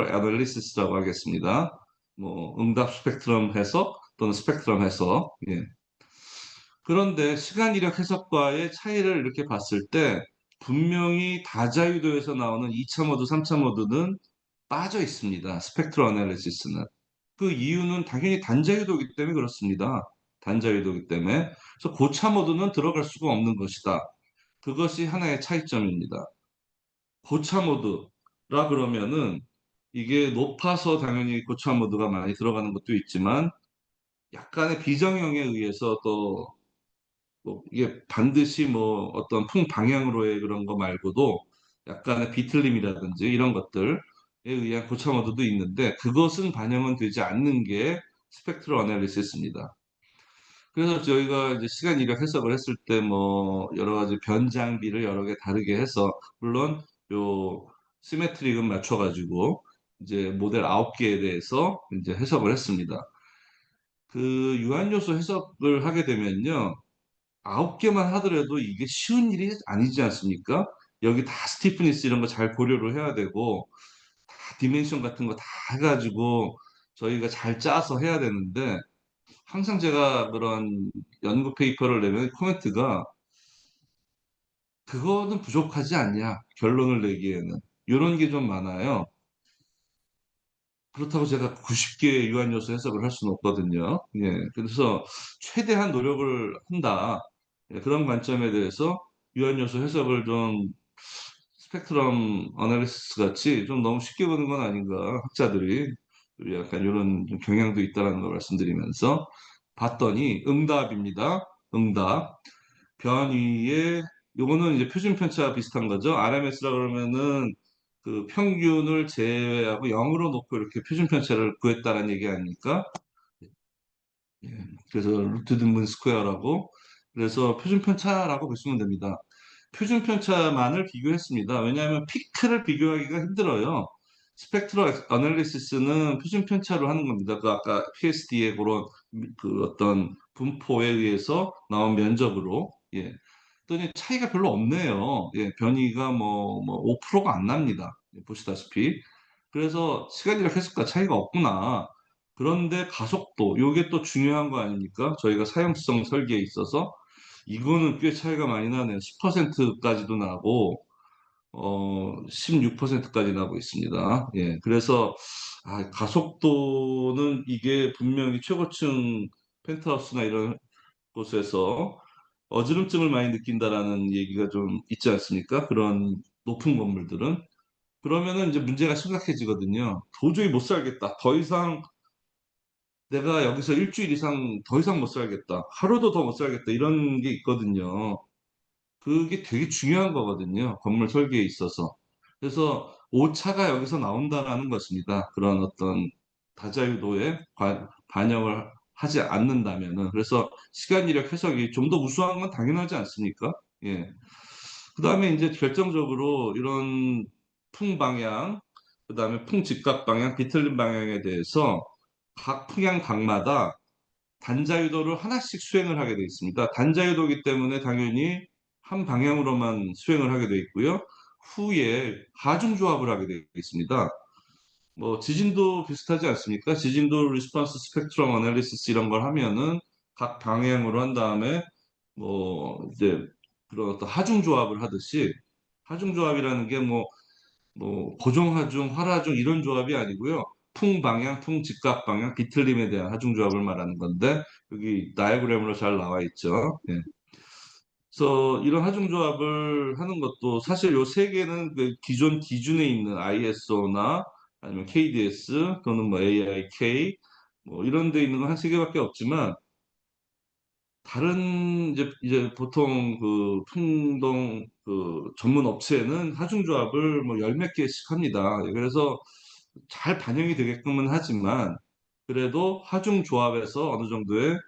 애널리시스라고 하겠습니다. 뭐 응답 스펙트럼 해석 또는 스펙트럼 해석. 예. 그런데 시간 이력 해석과의 차이를 이렇게 봤을 때 분명히 다자유도에서 나오는 2차 모드, 3차 모드는 빠져 있습니다. 스펙트럴 애널리시스는. 그 이유는 당연히 단자유도이기 때문에 그렇습니다. 단자유도이기 때문에. 그래서 고차 모드는 들어갈 수가 없는 것이다. 그것이 하나의 차이점입니다. 고차 모드라 그러면은 이게 높아서 당연히 고차 모드가 많이 들어가는 것도 있지만 약간의 비정형에 의해서 또 뭐 이게 반드시 뭐 어떤 풍방향으로의 그런 거 말고도 약간의 비틀림이라든지 이런 것들에 의한 고차 모드도 있는데 그것은 반영은 되지 않는 게 스펙트럴 어널리시스입니다. 그래서 저희가 이제 시간 이력 해석을 했을 때 뭐 여러 가지 변장비를 여러 개 다르게 해서 물론 요 시메트릭은 맞춰가지고 이제 모델 9개에 대해서 이제 해석을 했습니다. 그 유한 요소 해석을 하게 되면요. 9개만 하더라도 이게 쉬운 일이 아니지 않습니까? 여기 다 스티프니스 이런 거 잘 고려를 해야 되고 다 디멘션 같은 거 다 해가지고 저희가 잘 짜서 해야 되는데 항상 제가 그런 연구 페이퍼를 내면 코멘트가 그거는 부족하지 않냐 결론을 내기에는 이런 게 좀 많아요. 그렇다고 제가 90개 유한 요소 해석을 할 수는 없거든요. 예, 그래서 최대한 노력을 한다. 예, 그런 관점에 대해서 유한 요소 해석을 좀 스펙트럼 어널리시스 같이 좀 너무 쉽게 보는 건 아닌가 학자들이 약간 이런 좀 경향도 있다는 걸 말씀드리면서 봤더니 응답입니다. 응답. 변위의 요거는 이제 표준 편차 비슷한 거죠. RMS라 그러면은 그 평균을 제외하고 0으로 놓고 이렇게 표준 편차를 구했다는 얘기 아닙니까? 예. 그래서 루트 등분 스퀘어라고 그래서 표준 편차라고 보시면 됩니다. 표준 편차만을 비교했습니다. 왜냐하면 피크를 비교하기가 힘들어요. 스펙트럴 어널리시스는 표준 편차로 하는 겁니다. 그 아까 PSD의 그런 그 어떤 분포에 의해서 나온 면적으로 예. 그랬더니 차이가 별로 없네요. 예, 변이가 뭐 5%가 안 납니다. 예, 보시다시피. 그래서 시간이랑 해석과 차이가 없구나. 그런데 가속도, 요게 또 중요한 거 아닙니까? 저희가 사용성 설계에 있어서 이거는 꽤 차이가 많이 나네요. 10%까지도 나고, 16%까지 나고 있습니다. 예, 그래서 가속도는 이게 분명히 최고층 펜트하우스나 이런 곳에서 어지럼증을 많이 느낀다라는 얘기가 좀 있지 않습니까? 그런 높은 건물들은. 그러면은 이제 문제가 심각해지거든요. 도저히 못 살겠다. 더 이상 내가 여기서 일주일 이상 더 이상 못 살겠다. 하루도 더 못 살겠다. 이런 게 있거든요. 그게 되게 중요한 거거든요. 건물 설계에 있어서. 그래서 오차가 여기서 나온다라는 것입니다. 그런 어떤 다자유도에 반영을 하지 않는다면은. 그래서 시간 이력 해석이 좀 더 우수한 건 당연하지 않습니까? 예. 그 다음에 이제 결정적으로 이런 풍방향, 그 다음에 풍직각 방향, 비틀림 방향에 대해서 각 풍향 각마다 단자유도를 하나씩 수행을 하게 되어 있습니다. 단자유도이기 때문에 당연히 한 방향으로만 수행을 하게 되어 있고요. 후에 하중조합을 하게 되어 있습니다. 뭐 지진도 비슷하지 않습니까? 지진도 리스폰스 스펙트럼 어널리시스 이런 걸 하면은 각 방향으로 한 다음에 뭐 이제 그런 어떤 하중조합을 하듯이 하중조합이라는 게 뭐 고정하중, 활하중 이런 조합이 아니고요. 풍방향, 풍직각방향, 비틀림에 대한 하중조합을 말하는 건데 여기 다이어그램으로 잘 나와 있죠. 예. 그래서 이런 하중조합을 하는 것도 사실 요 세 개는 그 기존 기준에 있는 ISO나 아니면 KDS 또는 뭐 AIK 뭐 이런 데 있는 건 한 세 개밖에 없지만 다른 이제 보통 그 풍동 그 전문 업체는 하중조합을 뭐 열 몇 개씩 합니다. 그래서 잘 반영이 되게끔은 하지만 그래도 하중조합에서 어느 정도의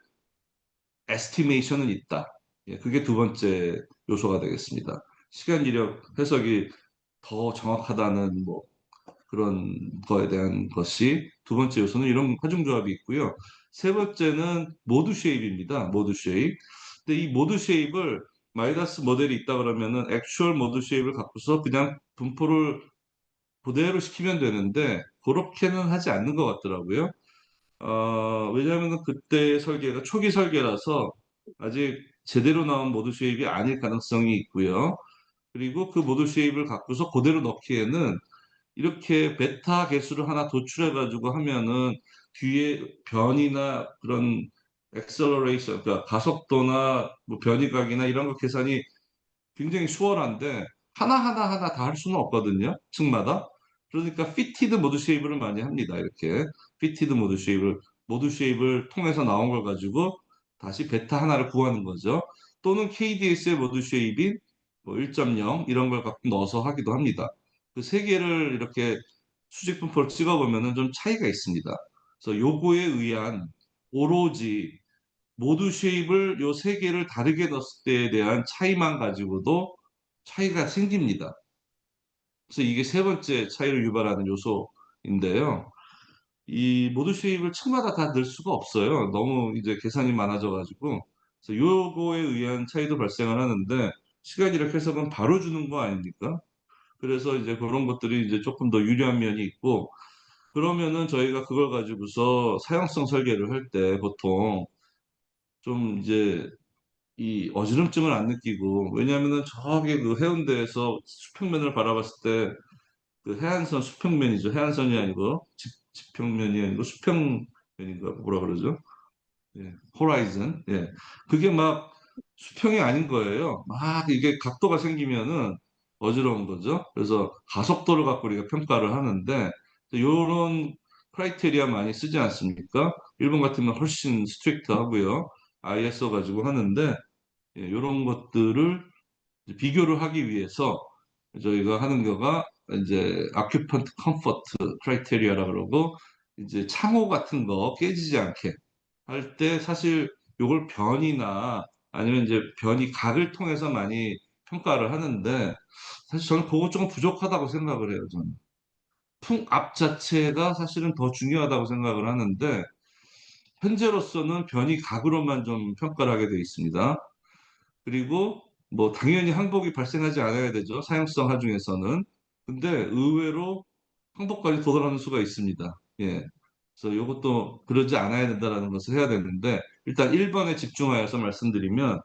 에스티메이션은 있다. 예, 그게 두 번째 요소가 되겠습니다. 시간 이력 해석이 더 정확하다는 뭐 그런 거에 대한 것이 두 번째 요소는 이런 하중조합이 있고요. 세 번째는 모드 쉐입입니다. 모드 쉐입. 근데 이 모드 쉐입을 마이다스 모델이 있다 그러면은 액추얼 모드 쉐입을 갖고서 그냥 분포를 그대로 시키면 되는데 그렇게는 하지 않는 것 같더라고요. 왜냐하면 그때 설계가 초기 설계라서 아직 제대로 나온 모드 쉐입이 아닐 가능성이 있고요. 그리고 그 모드 쉐입을 갖고서 그대로 넣기에는 이렇게 베타 개수를 하나 도출해 가지고 하면은 뒤에 변이나 그런 액셀러레이션, 그러니까 가속도나 뭐 변이각이나 이런 거 계산이 굉장히 수월한데 하나 다 할 수는 없거든요. 층마다. 그러니까 피티드 모드 쉐입을 많이 합니다. 이렇게 피티드 모드 쉐입을 통해서 나온 걸 가지고 다시 베타 하나를 구하는 거죠. 또는 KDS의 모드 쉐입인 뭐 1.0 이런 걸 갖고 넣어서 하기도 합니다. 그 세 개를 이렇게 수직 분포를 찍어 보면은 좀 차이가 있습니다. 그래서 요거에 의한 오로지 모두 쉐입을 요 세 개를 다르게 넣었을 때에 대한 차이만 가지고도 차이가 생깁니다. 그래서 이게 세 번째 차이를 유발하는 요소인데요. 이 모드 쉐입을 층마다 다 넣을 수가 없어요. 너무 이제 계산이 많아져 가지고. 그래서 요거에 의한 차이도 발생을 하는데 시간 이력 해석은 바로 주는 거 아닙니까? 그래서 이제 그런 것들이 이제 조금 더 유리한 면이 있고 그러면은 저희가 그걸 가지고서 사용성 설계를 할 때 보통 좀 이제 이 어지럼증을 안 느끼고 왜냐하면은 저기 그 해운대에서 수평면을 바라봤을 때 그 해안선 수평면이죠. 해안선이 아니고 지평면이 아니고 수평면인가 뭐라 그러죠? 예, 호라이즌. 예. 그게 막 수평이 아닌 거예요. 막 이게 각도가 생기면은 어지러운 거죠. 그래서 가속도를 갖고 우리가 평가를 하는데 이런 크라이테리아 많이 쓰지 않습니까? 일본 같으면 훨씬 스트릭트 하고요. ISO 가지고 하는데 이런 것들을 이제 비교를 하기 위해서 저희가 하는 거가 이제 아큐펀트 컴포트 크라이테리아라 그러고 이제 창호 같은 거 깨지지 않게 할 때 사실 요걸 변이나 아니면 이제 변이 각을 통해서 많이 평가를 하는데 사실 저는 그거 조금 부족하다고 생각을 해요. 저는 풍압 자체가 사실은 더 중요하다고 생각을 하는데 현재로서는 변이 각으로만 좀 평가를 하게 되어 있습니다. 그리고 뭐 당연히 항복이 발생하지 않아야 되죠. 사용성 하중에서는. 근데 의외로 항복까지 도달하는 수가 있습니다. 예. 그래서 이것도 그러지 않아야 된다라는 것을 해야 되는데 일단 1번에 집중하여서 말씀드리면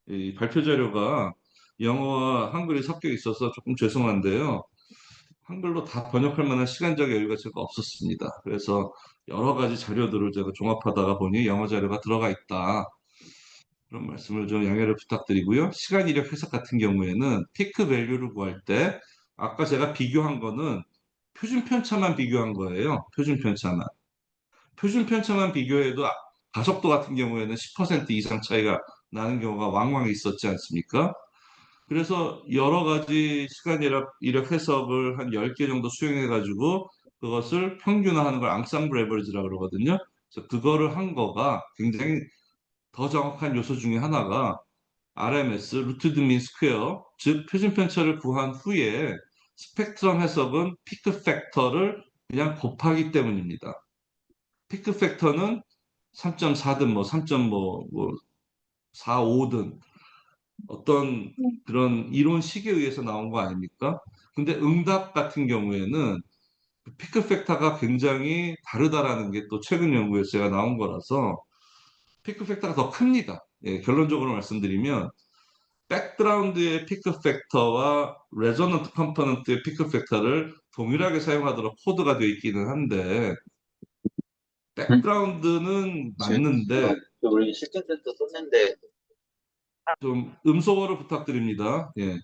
이 발표 자료가 영어와 한글이 섞여 있어서 조금 죄송한데요. 한글로 다 번역할 만한 시간적 여유가 제가 없었습니다. 그래서 여러 가지 자료들을 제가 종합하다가 보니 영어 자료가 들어가 있다. 그런 말씀을 좀 양해를 부탁드리고요. 시간 이력 해석 같은 경우에는 피크 밸류를 구할 때 아까 제가 비교한 거는 표준 편차만 비교한 거예요. 표준 편차만. 표준 편차만 비교해도 가속도 같은 경우에는 10% 이상 차이가 나는 경우가 왕왕 있었지 않습니까? 그래서 여러 가지 시간 이력 해석을 한 10개 정도 수행해 가지고 그것을 평균화하는 걸 앙상블 에버리지라고 그러거든요. 그래서 그거를 한 거가 굉장히 더 정확한 요소 중에 하나가 RMS, 루트드 민 스퀘어, 즉 표준 편차를 구한 후에 스펙트럼 해석은 피크 팩터를 그냥 곱하기 때문입니다. 피크 팩터는 3.4든 뭐 3.45든 어떤 그런 이론 식에 의해서 나온 거 아닙니까? 근데 응답 같은 경우에는 그 피크 팩터가 굉장히 다르다라는 게 또 최근 연구에서 제가 나온 거라서 피크 팩터가 더 큽니다. 예, 결론적으로 말씀드리면 백그라운드의 피크 팩터와 레저넌트 컴포넌트의 피크 팩터를 동일하게 사용하도록 코드가 되어 있기는 한데 백그라운드는 맞는데 우리 실전 때도 썼는데 좀 음소거를 부탁드립니다. 예.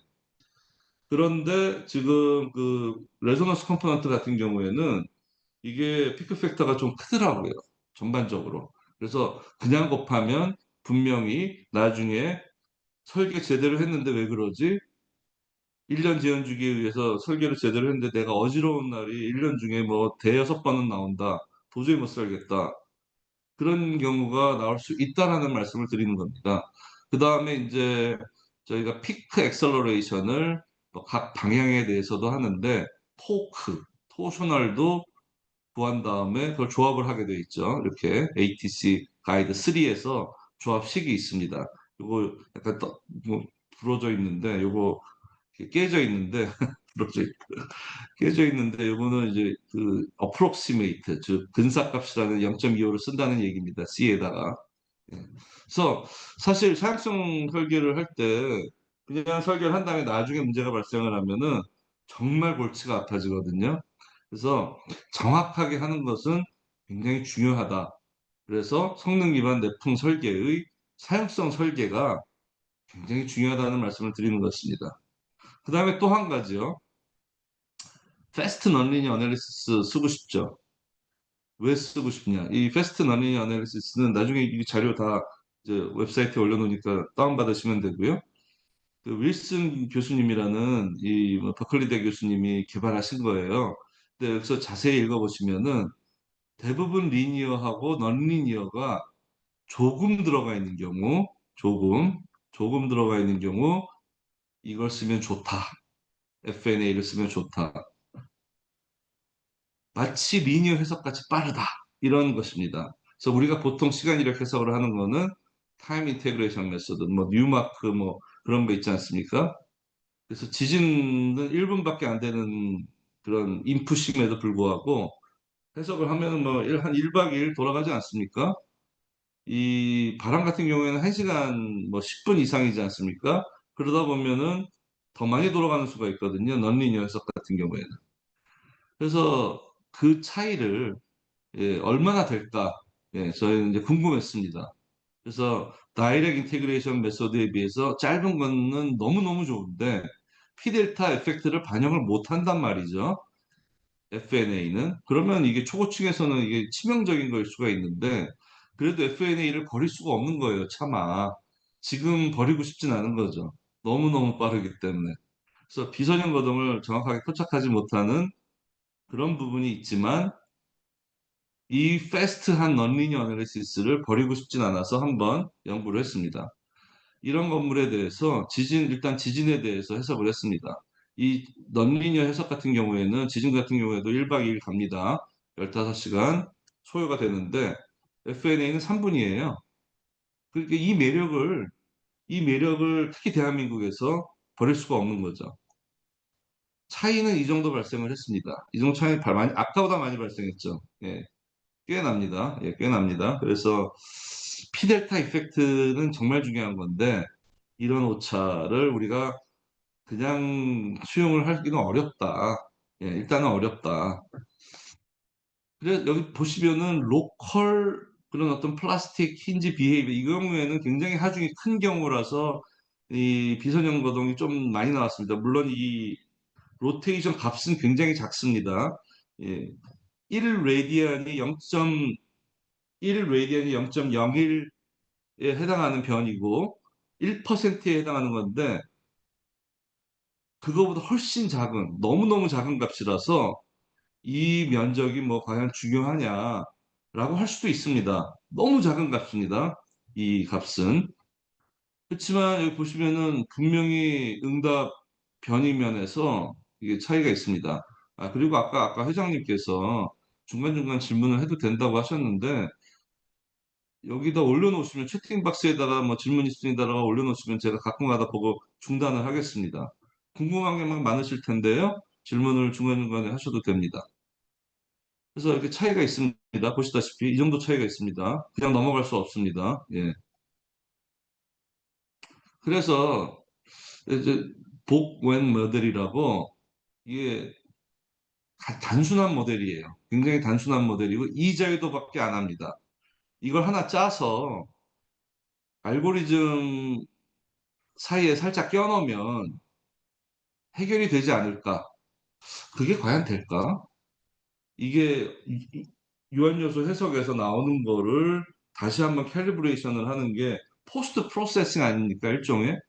그런데 지금 그 레저넌스 컴포넌트 같은 경우에는 이게 피크 팩터가 좀 크더라고요. 전반적으로. 그래서 그냥 곱하면 분명히 나중에 설계 제대로 했는데 왜 그러지? 1년 지연 주기에 의해서 설계를 제대로 했는데 내가 어지러운 날이 1년 중에 뭐 대여섯 번은 나온다. 도저히 못 살겠다. 그런 경우가 나올 수 있다라는 말씀을 드리는 겁니다. 그 다음에 이제 저희가 피크 엑셀러레이션을 각 방향에 대해서도 하는데 토셔널도 구한 다음에 그걸 조합을 하게 돼 있죠. 이렇게 ATC 가이드 3에서 조합식이 있습니다. 요거 약간 뭐 부러져 있는데 요거 깨져 있는데 부러져 깨져 있는데 요거는 이제 그 approximate 즉 근사값이라는 0.25를 쓴다는 얘기입니다. C에다가. 예. 그래서 사실 사역성 설계를 할 때 그냥 설계를 한 다음에 나중에 문제가 발생을 하면은 정말 골치가 아파지거든요. 그래서 정확하게 하는 것은 굉장히 중요하다. 그래서 성능 기반 내풍 설계의 사용성 설계가 굉장히 중요하다는 말씀을 드리는 것입니다. 그 다음에 또 한 가지요. 패스트 넌리니어 어널리시스 쓰고 싶죠. 왜 쓰고 싶냐? 이 패스트 넌리니어 어널리시스는 나중에 이 자료 다 이제 웹사이트에 올려놓으니까 다운받으시면 되고요. 그 윌슨 교수님이라는 이뭐 버클리대 교수님이 개발하신 거예요. 근데 여기서 자세히 읽어보시면은 대부분 리니어하고 넌리니어가 조금 들어가 있는 경우, 조금 들어가 있는 경우 이걸 쓰면 좋다. FNA를 쓰면 좋다. 마치 리니어 해석같이 빠르다. 이런 것입니다. 그래서 우리가 보통 시간 이력 해석을 하는 거는 타임 인테그레이션 메소드, 뭐 뉴마크 뭐 그런 거 있지 않습니까? 그래서 지진은 1분밖에 안 되는 그런 인풋임에도 불구하고 해석을 하면은 한 1박 2일 돌아가지 않습니까? 이 바람 같은 경우에는 1시간 뭐 10분 이상이지 않습니까? 그러다 보면은 더 많이 돌아가는 수가 있거든요. 넌리니어 해석 같은 경우에는. 그래서 그 차이를 얼마나 될까? 저희는 이제 궁금했습니다. 그래서 다이렉 인테그레이션 메소드에 비해서 짧은 거는 너무너무 좋은데 P델타 에펙트를 반영을 못 한단 말이죠. FNA는. 그러면 이게 초고층에서는 이게 치명적인 걸 수가 있는데 그래도 FNA를 버릴 수가 없는 거예요, 차마. 지금 버리고 싶진 않은 거죠. 너무너무 빠르기 때문에. 그래서 비선형 거동을 정확하게 포착하지 못하는 그런 부분이 있지만 이 패스트한 넌리니어 어널리시스를 버리고 싶진 않아서 한번 연구를 했습니다. 이런 건물에 대해서 일단 지진에 대해서 해석을 했습니다. 이 넌리니어 해석 같은 경우에는 지진 같은 경우에도 1박 2일 갑니다. 15시간 소요가 되는데 FNA는 3분이에요. 그러니까 이 매력을 특히 대한민국에서 버릴 수가 없는 거죠. 차이는 이 정도 발생을 했습니다. 이 정도 차이 많이 아까보다 많이 발생했죠. 예. 꽤 납니다. 예, 꽤 납니다. 그래서 피델타 이펙트는 정말 중요한 건데 이런 오차를 우리가 그냥 수용을 하기는 어렵다. 예, 일단은 어렵다. 그래서 여기 보시면은 로컬 그런 어떤 플라스틱 힌지 비헤이브 이 경우에는 굉장히 하중이 큰 경우라서 이 비선형 거동이 좀 많이 나왔습니다. 물론 이 로테이션 값은 굉장히 작습니다. 예, 1 레디안이 0.01에 해당하는 변이고 1%에 해당하는 건데 그거보다 훨씬 작은 너무너무 작은 값이라서 이 면적이 뭐 과연 중요하냐라고 할 수도 있습니다. 너무 작은 값입니다. 이 값은. 그렇지만 여기 보시면은 분명히 응답 변이면에서 이게 차이가 있습니다. 아, 그리고 아까 회장님께서 중간중간 질문을 해도 된다고 하셨는데 여기다 올려놓으시면 채팅박스에다가 뭐 질문 있습니다라고 올려놓으시면 제가 가끔가다 보고 중단을 하겠습니다. 궁금한 게 막 많으실 텐데요. 질문을 중간중간에 하셔도 됩니다. 그래서 이렇게 차이가 있습니다. 보시다시피 이 정도 차이가 있습니다. 그냥 넘어갈 수 없습니다. 예. 그래서 이제 복웬 모델이라고 이게 단순한 모델이에요. 굉장히 단순한 모델이고 이자유도밖에 안 합니다. 이걸 하나 짜서 알고리즘 사이에 살짝 껴넣으면 해결이 되지 않을까? 그게 과연 될까? 이게 유한요소 해석에서 나오는 거를 다시 한번 캘리브레이션을 하는 게 포스트 프로세싱 아닙니까? 일종의?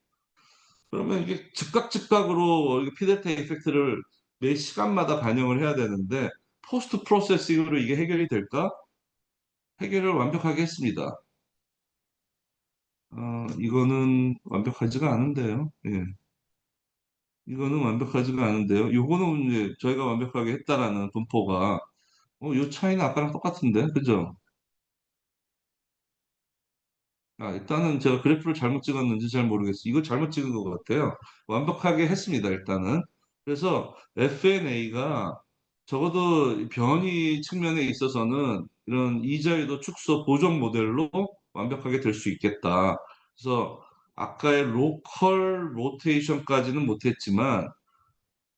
그러면 이게 즉각으로 피델타 이펙트를 매 시간마다 반영을 해야 되는데 포스트 프로세싱으로 이게 해결이 될까? 해결을 완벽하게 했습니다. 이거는 완벽하지가 않은데요. 예. 이거는 완벽하지가 않은데요. 요거는 이제 저희가 완벽하게 했다라는 분포가, 요 차이는 아까랑 똑같은데, 그죠? 일단은 제가 그래프를 잘못 찍었는지 잘 모르겠어요. 이거 잘못 찍은 것 같아요. 완벽하게 했습니다, 일단은. 그래서 FNA가 적어도 변이 측면에 있어서는 이런 이자유도 축소 보정 모델로 완벽하게 될 수 있겠다. 그래서 아까의 로컬 로테이션까지는 못했지만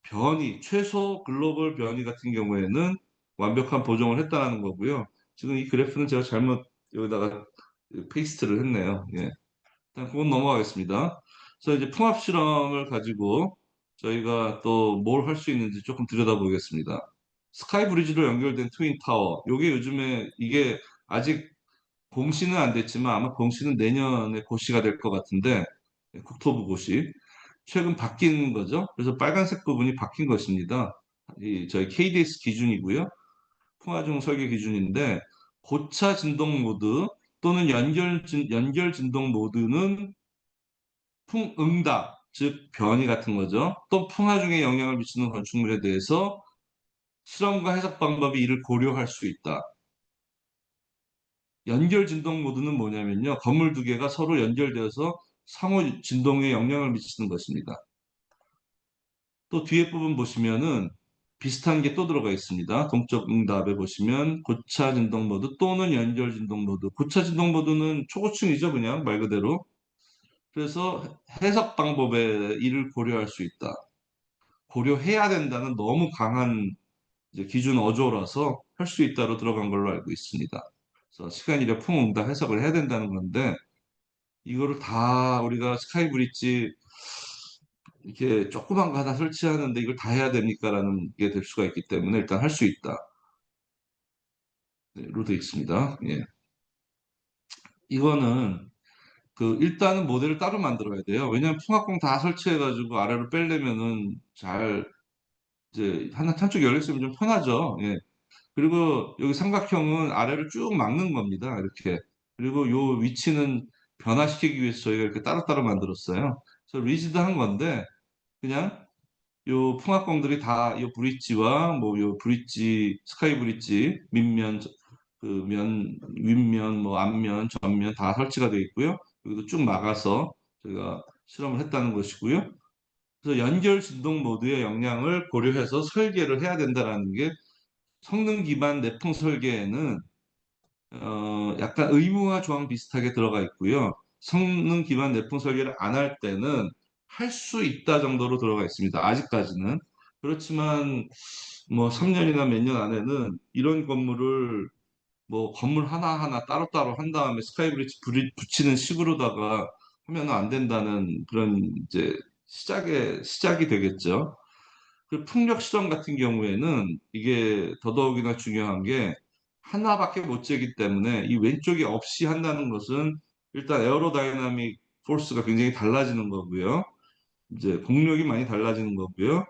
변이, 최소 글로벌 변이 같은 경우에는 완벽한 보정을 했다는 거고요. 지금 이 그래프는 제가 잘못 여기다가 페이스트를 했네요. 예. 일단 그건 넘어가겠습니다. 그래서 이제 풍합 실험을 가지고 저희가 또 뭘 할 수 있는지 조금 들여다보겠습니다. 스카이 브리지로 연결된 트윈 타워. 요게 요즘에 이게 아직 공시는 안 됐지만 아마 공시는 내년에 고시가 될 것 같은데 국토부 고시. 최근 바뀐 거죠. 그래서 빨간색 부분이 바뀐 것입니다. 이 저희 KDS 기준이고요. 풍화중 설계 기준인데 고차 진동 모드 또는 연결 진동 모드는 풍응답, 즉 변이 같은 거죠. 또 풍화중에 영향을 미치는 건축물에 대해서 실험과 해석 방법이 이를 고려할 수 있다. 연결 진동 모드는 뭐냐면요. 건물 두 개가 서로 연결되어서 상호 진동에 영향을 미치는 것입니다. 또 뒤에 부분 보시면은 비슷한 게 또 들어가 있습니다. 동적 응답에 보시면 고차 진동 모드 또는 연결 진동 모드. 고차 진동 모드는 초고층이죠, 그냥 말 그대로. 그래서 해석 방법에 이를 고려할 수 있다. 고려해야 된다는 너무 강한 이제 기준 어조라서 할 수 있다로 들어간 걸로 알고 있습니다. 그래서 시간이력 풍응답 해석을 해야 된다는 건데 이거를 다 우리가 스카이 브릿지 이렇게 조그만 거 하나 설치하는데 이걸 다 해야 됩니까라는 게 될 수가 있기 때문에 일단 할 수 있다. 네, 로 되어 있습니다. 예. 이거는 일단은 모델을 따로 만들어야 돼요. 왜냐하면 풍합공 다 설치해가지고 아래로 빼려면은 잘 이제 한쪽 열려 있으면 좀 편하죠. 예. 그리고 여기 삼각형은 아래를 쭉 막는 겁니다. 이렇게. 그리고 요 위치는 변화시키기 위해서 저희가 이렇게 따로따로 만들었어요. 그래서 리지드한 건데 그냥 요 풍합공들이 다 요 브릿지와 뭐 요 브릿지 스카이 브릿지 밑면 윗면 뭐 앞면 전면 다 설치가 되어 있고요. 여기도 쭉 막아서 저희가 실험을 했다는 것이고요. 그래서 연결 진동 모드의 영향을 고려해서 설계를 해야 된다라는 게 성능 기반 내풍 설계에는 약간 의무화 조항 비슷하게 들어가 있고요. 성능 기반 내풍 설계를 안 할 때는 할 수 있다 정도로 들어가 있습니다. 아직까지는. 그렇지만 뭐 3년이나 몇 년 안에는 이런 건물을 뭐 건물 하나하나 따로따로 한 다음에 스카이브리지 붙이는 식으로다가 하면 안 된다는 그런 이제 시작이 되겠죠. 그 풍력 실험 같은 경우에는 이게 더더욱이나 중요한 게 하나밖에 못 재기 때문에 이 왼쪽이 없이 한다는 것은 일단 에어로다이나믹 포스가 굉장히 달라지는 거고요. 이제 공력이 많이 달라지는 거고요.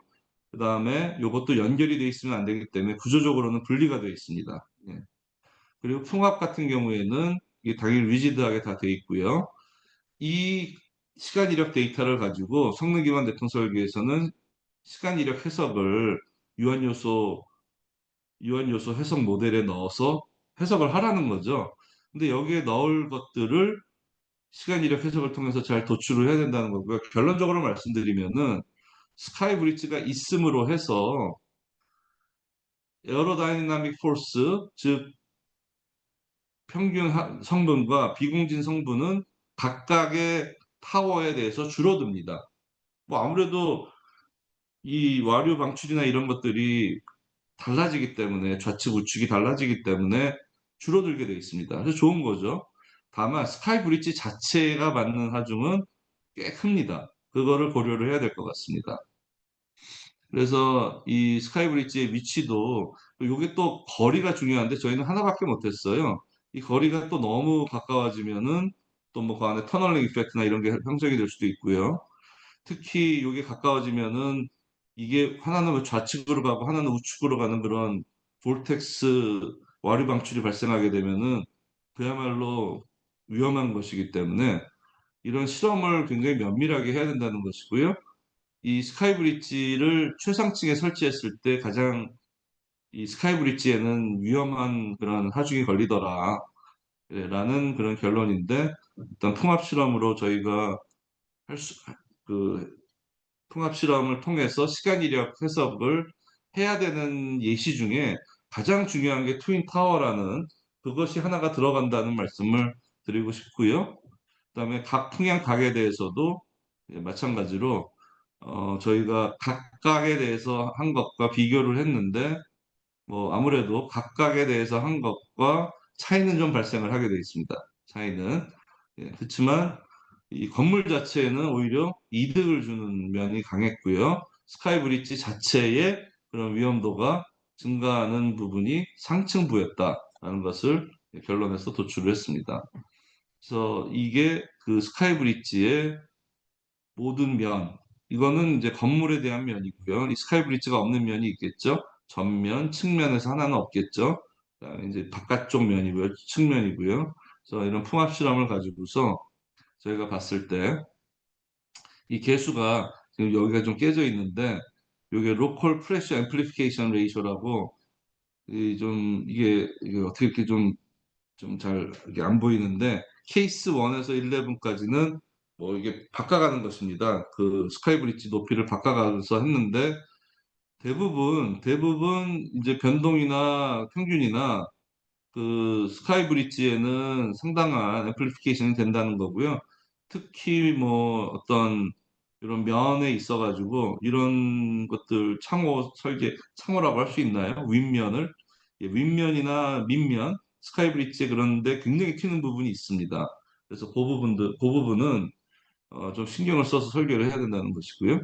그 다음에 이것도 연결이 돼 있으면 안 되기 때문에 구조적으로는 분리가 되어 있습니다. 예. 그리고 풍압 같은 경우에는 이게 당연히 리지드하게 다 되어 있고요. 이 시간 이력 데이터를 가지고 성능 기반 내통 설계에서는 시간 이력 해석을 유한 요소 해석 모델에 넣어서 해석을 하라는 거죠. 근데 여기에 넣을 것들을 시간 이력 해석을 통해서 잘 도출을 해야 된다는 거고요. 결론적으로 말씀드리면은 스카이 브릿지가 있음으로 해서 에어로다이나믹 포스, 즉 평균 성분과 비공진 성분은 각각의 타워에 대해서 줄어듭니다. 뭐 아무래도 이 와류 방출이나 이런 것들이 달라지기 때문에 좌측 우측이 달라지기 때문에 줄어들게 되어 있습니다. 그래서 좋은 거죠. 다만 스카이 브릿지 자체가 받는 하중은 꽤 큽니다. 그거를 고려를 해야 될 것 같습니다. 그래서 이 스카이 브릿지의 위치도 이게 또 거리가 중요한데 저희는 하나밖에 못했어요. 이 거리가 또 너무 가까워지면은 또 뭐 그 안에 터널링 이펙트나 이런 게 형성이 될 수도 있고요. 특히 이게 가까워지면은 이게 하나는 좌측으로 가고 하나는 우측으로 가는 그런 볼텍스 와류 방출이 발생하게 되면은 그야말로 위험한 것이기 때문에 이런 실험을 굉장히 면밀하게 해야 된다는 것이고요. 이 스카이 브릿지를 최상층에 설치했을 때 가장 이 스카이 브릿지에는 위험한 그런 하중이 걸리더라. 라는 그런 결론인데 일단 통합 실험으로 저희가 할 수, 그 통합 실험을 통해서 시간 이력 해석을 해야 되는 예시 중에 가장 중요한 게 트윈 타워라는 그것이 하나가 들어간다는 말씀을 드리고 싶고요. 그다음에 각 풍향 각에 대해서도 예, 마찬가지로 저희가 각각에 대해서 한 것과 비교를 했는데 뭐 아무래도 각각에 대해서 한 것과 차이는 좀 발생을 하게 되어 있습니다. 차이는 그렇지만 이 건물 자체에는 오히려 이득을 주는 면이 강했고요. 스카이 브릿지 자체의 그런 위험도가 증가하는 부분이 상층부였다라는 것을 결론에서 도출을 했습니다. 그래서 이게 그 스카이 브릿지의 모든 면, 이거는 이제 건물에 대한 면이고요. 이 스카이 브릿지가 없는 면이 있겠죠. 전면, 측면에서 하나는 없겠죠. 그다음에 이제 바깥쪽 면이고요, 측면이고요. 그래서 이런 풍합 실험을 가지고서 저희가 봤을 때 이 개수가 지금 여기가 좀 깨져 있는데 이게 로컬 프레셔 앰플리피케이션 레이쇼라고 이게 어떻게 이렇게 좀 잘 이게 안 보이는데 케이스 1에서 11까지는 뭐 이게 바꿔가는 것입니다. 그 스카이 브릿지 높이를 바꿔가면서 했는데 대부분 이제 변동이나 평균이나 그 스카이 브릿지에는 상당한 앰플리피케이션이 된다는 거고요. 특히 뭐 어떤 이런 면에 있어가지고 이런 것들 창호라고 할 수 있나요? 윗면을 예, 윗면이나 밑면 스카이 브릿지 그런데 굉장히 튀는 부분이 있습니다. 그래서 그 부분은 좀 신경을 써서 설계를 해야 된다는 것이고요.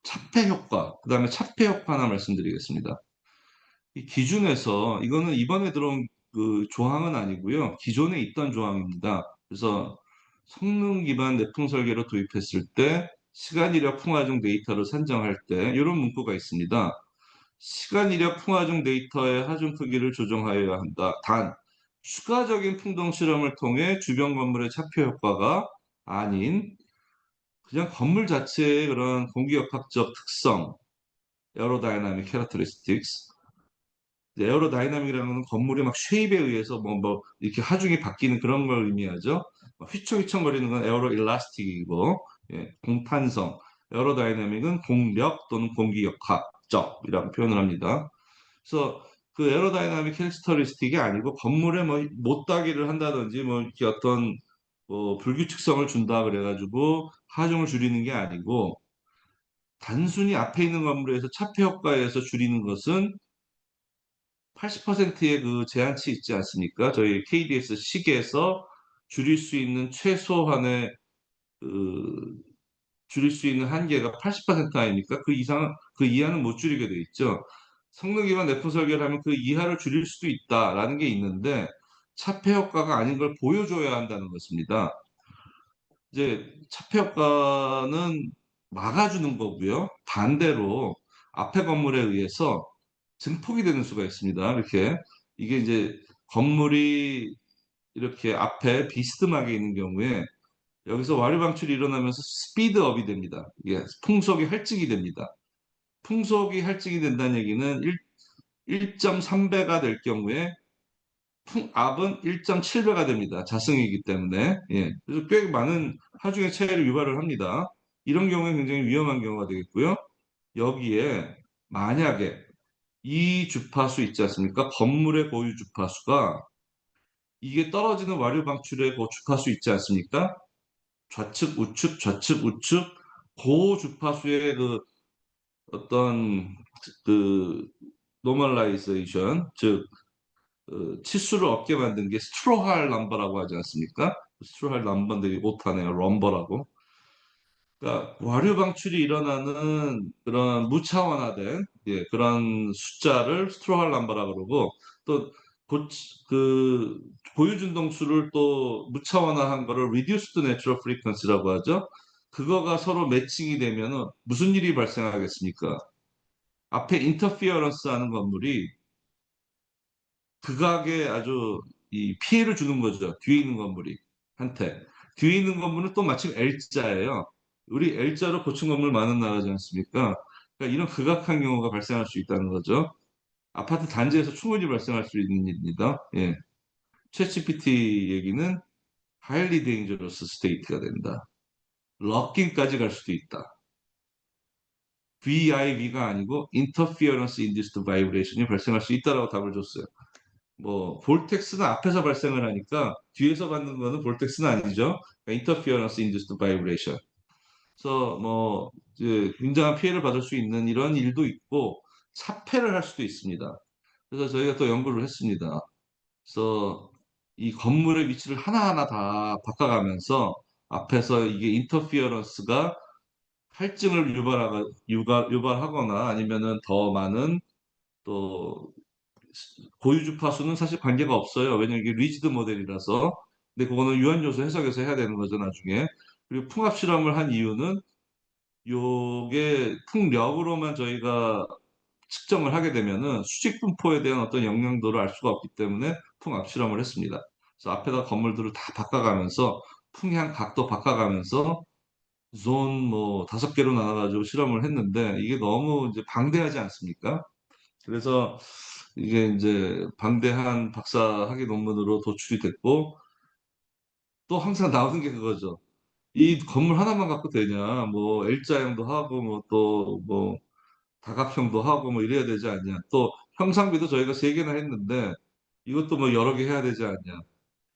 차폐 효과, 그다음에 차폐 효과 하나 말씀드리겠습니다. 이 기준에서 이거는 이번에 들어온 그 조항은 아니고요. 기존에 있던 조항입니다. 그래서 성능 기반 내풍 설계로 도입했을 때 시간 이력 풍화 중 데이터를 산정할 때 이런 문구가 있습니다. 시간 이력 풍화 중 데이터의 하중 크기를 조정하여야 한다. 단 추가적인 풍동 실험을 통해 주변 건물의 차폐 효과가 아닌 그냥 건물 자체의 그런 공기역학적 특성, 에어로다이나믹 캐러터리스틱스 에어로다이나믹이라는 건 건물이 막 쉐입에 의해서 뭐 이렇게 하중이 바뀌는 그런 걸 의미하죠. 휘청휘청거리는 건 에어로 일라스틱이고, 예, 공탄성. 에어로다이나믹은 공력 또는 공기역학적이라고 표현을 합니다. 그래서 그 에어로다이나믹 캐릭터리스틱이 아니고 건물에 뭐 못따기를 한다든지 뭐 이렇게 어떤 뭐 불규칙성을 준다 그래가지고 하중을 줄이는 게 아니고 단순히 앞에 있는 건물에서 차폐 효과에 의해서 줄이는 것은 80%의 그 제한치 있지 않습니까? 저희 KDS 시계에서 줄일 수 있는 최소한의 그 줄일 수 있는 한계가 80% 아닙니까? 그 이하는 못 줄이게 돼 있죠. 성능 기반 내부 설계를 하면 그 이하를 줄일 수도 있다라는 게 있는데 차폐 효과가 아닌 걸 보여줘야 한다는 것입니다. 이제 차폐 효과는 막아주는 거고요. 반대로 앞에 건물에 의해서 증폭이 되는 수가 있습니다. 이렇게 이게 이제 건물이 이렇게 앞에 비스듬하게 있는 경우에 여기서 와류 방출이 일어나면서 스피드업이 됩니다. 이게 풍속이 할증이 됩니다. 풍속이 할증이 된다는 얘기는 1.3배가 될 경우에 풍압은 1.7배가 됩니다. 자승이기 때문에. 예. 그래서 꽤 많은 하중의 체해를 유발을 합니다. 이런 경우에 굉장히 위험한 경우가 되겠고요. 여기에 만약에 이 주파수 있지 않습니까? 건물의 고유 주파수가 이게 떨어지는 와류 방출의 그 주파수 있지 않습니까? 좌측 우측 고 주파수의 그 어떤 그 노멀라이제이션 즉 치수를 없게 만든 게 스트로할 넘버라고 하지 않습니까? 스트로할 넘버인데 오타네요. 럼버라고. 그러니까 와류 방출이 일어나는 그런 무차원화된 예, 그런 숫자를 스트로할 넘버라 그러고 또 그 고유 준동수를 또 무차원화한 거를 reduced natural frequency라고 하죠. 그거가 서로 매칭이 되면은 무슨 일이 발생하겠습니까? 앞에 인터피어런스 하는 건물이 극악의 아주 이 피해를 주는 거죠. 뒤에 있는 건물이 한테. 뒤에 있는 건물은 또 마침 L자예요. 우리 L자로 고층 건물 많은 나라지 않습니까? 그러니까 이런 극악한 경우가 발생할 수 있다는 거죠. 아파트 단지에서 충분히 발생할 수 있는 일입니다. 예. 챗GPT 얘기는 highly dangerous state가 된다. 럭킹까지 갈 수도 있다. VIV가 아니고 interference induced vibration이 발생할 수 있다라고 답을 줬어요. 뭐 볼텍스는 앞에서 발생을 하니까 뒤에서 받는 거는 볼텍스는 아니죠. 그러니까 interference induced vibration. 그래서 뭐 이제 굉장한 피해를 받을 수 있는 이런 일도 있고 차폐를 할 수도 있습니다. 그래서 저희가 또 연구를 했습니다. 그래서 이 건물의 위치를 하나하나 다 바꿔가면서 앞에서 이게 인터피어런스가 할증을 유발하거나 아니면은 더 많은 또 고유 주파수는 사실 관계가 없어요. 왜냐면 이게 리지드 모델이라서. 근데 그거는 유한 요소 해석해서 해야 되는 거죠, 나중에. 그리고 풍압 실험을 한 이유는 요게 풍력으로만 저희가 측정을 하게 되면은 수직 분포에 대한 어떤 영향도를 알 수가 없기 때문에 풍압 실험을 했습니다. 그래서 앞에다 건물들을 다 바꿔가면서 풍향 각도 바꿔가면서 존 뭐 5개로 나눠가지고 실험을 했는데 이게 너무 이제 방대하지 않습니까? 그래서 이게 이제 방대한 박사학위 논문으로 도출이 됐고 또 항상 나오는 게 그거죠. 이 건물 하나만 갖고 되냐? 뭐 L자형도 하고 뭐 또 뭐 다각형도 하고 뭐 이래야 되지 않냐? 또 형상비도 저희가 3개나 했는데 이것도 뭐 여러 개 해야 되지 않냐?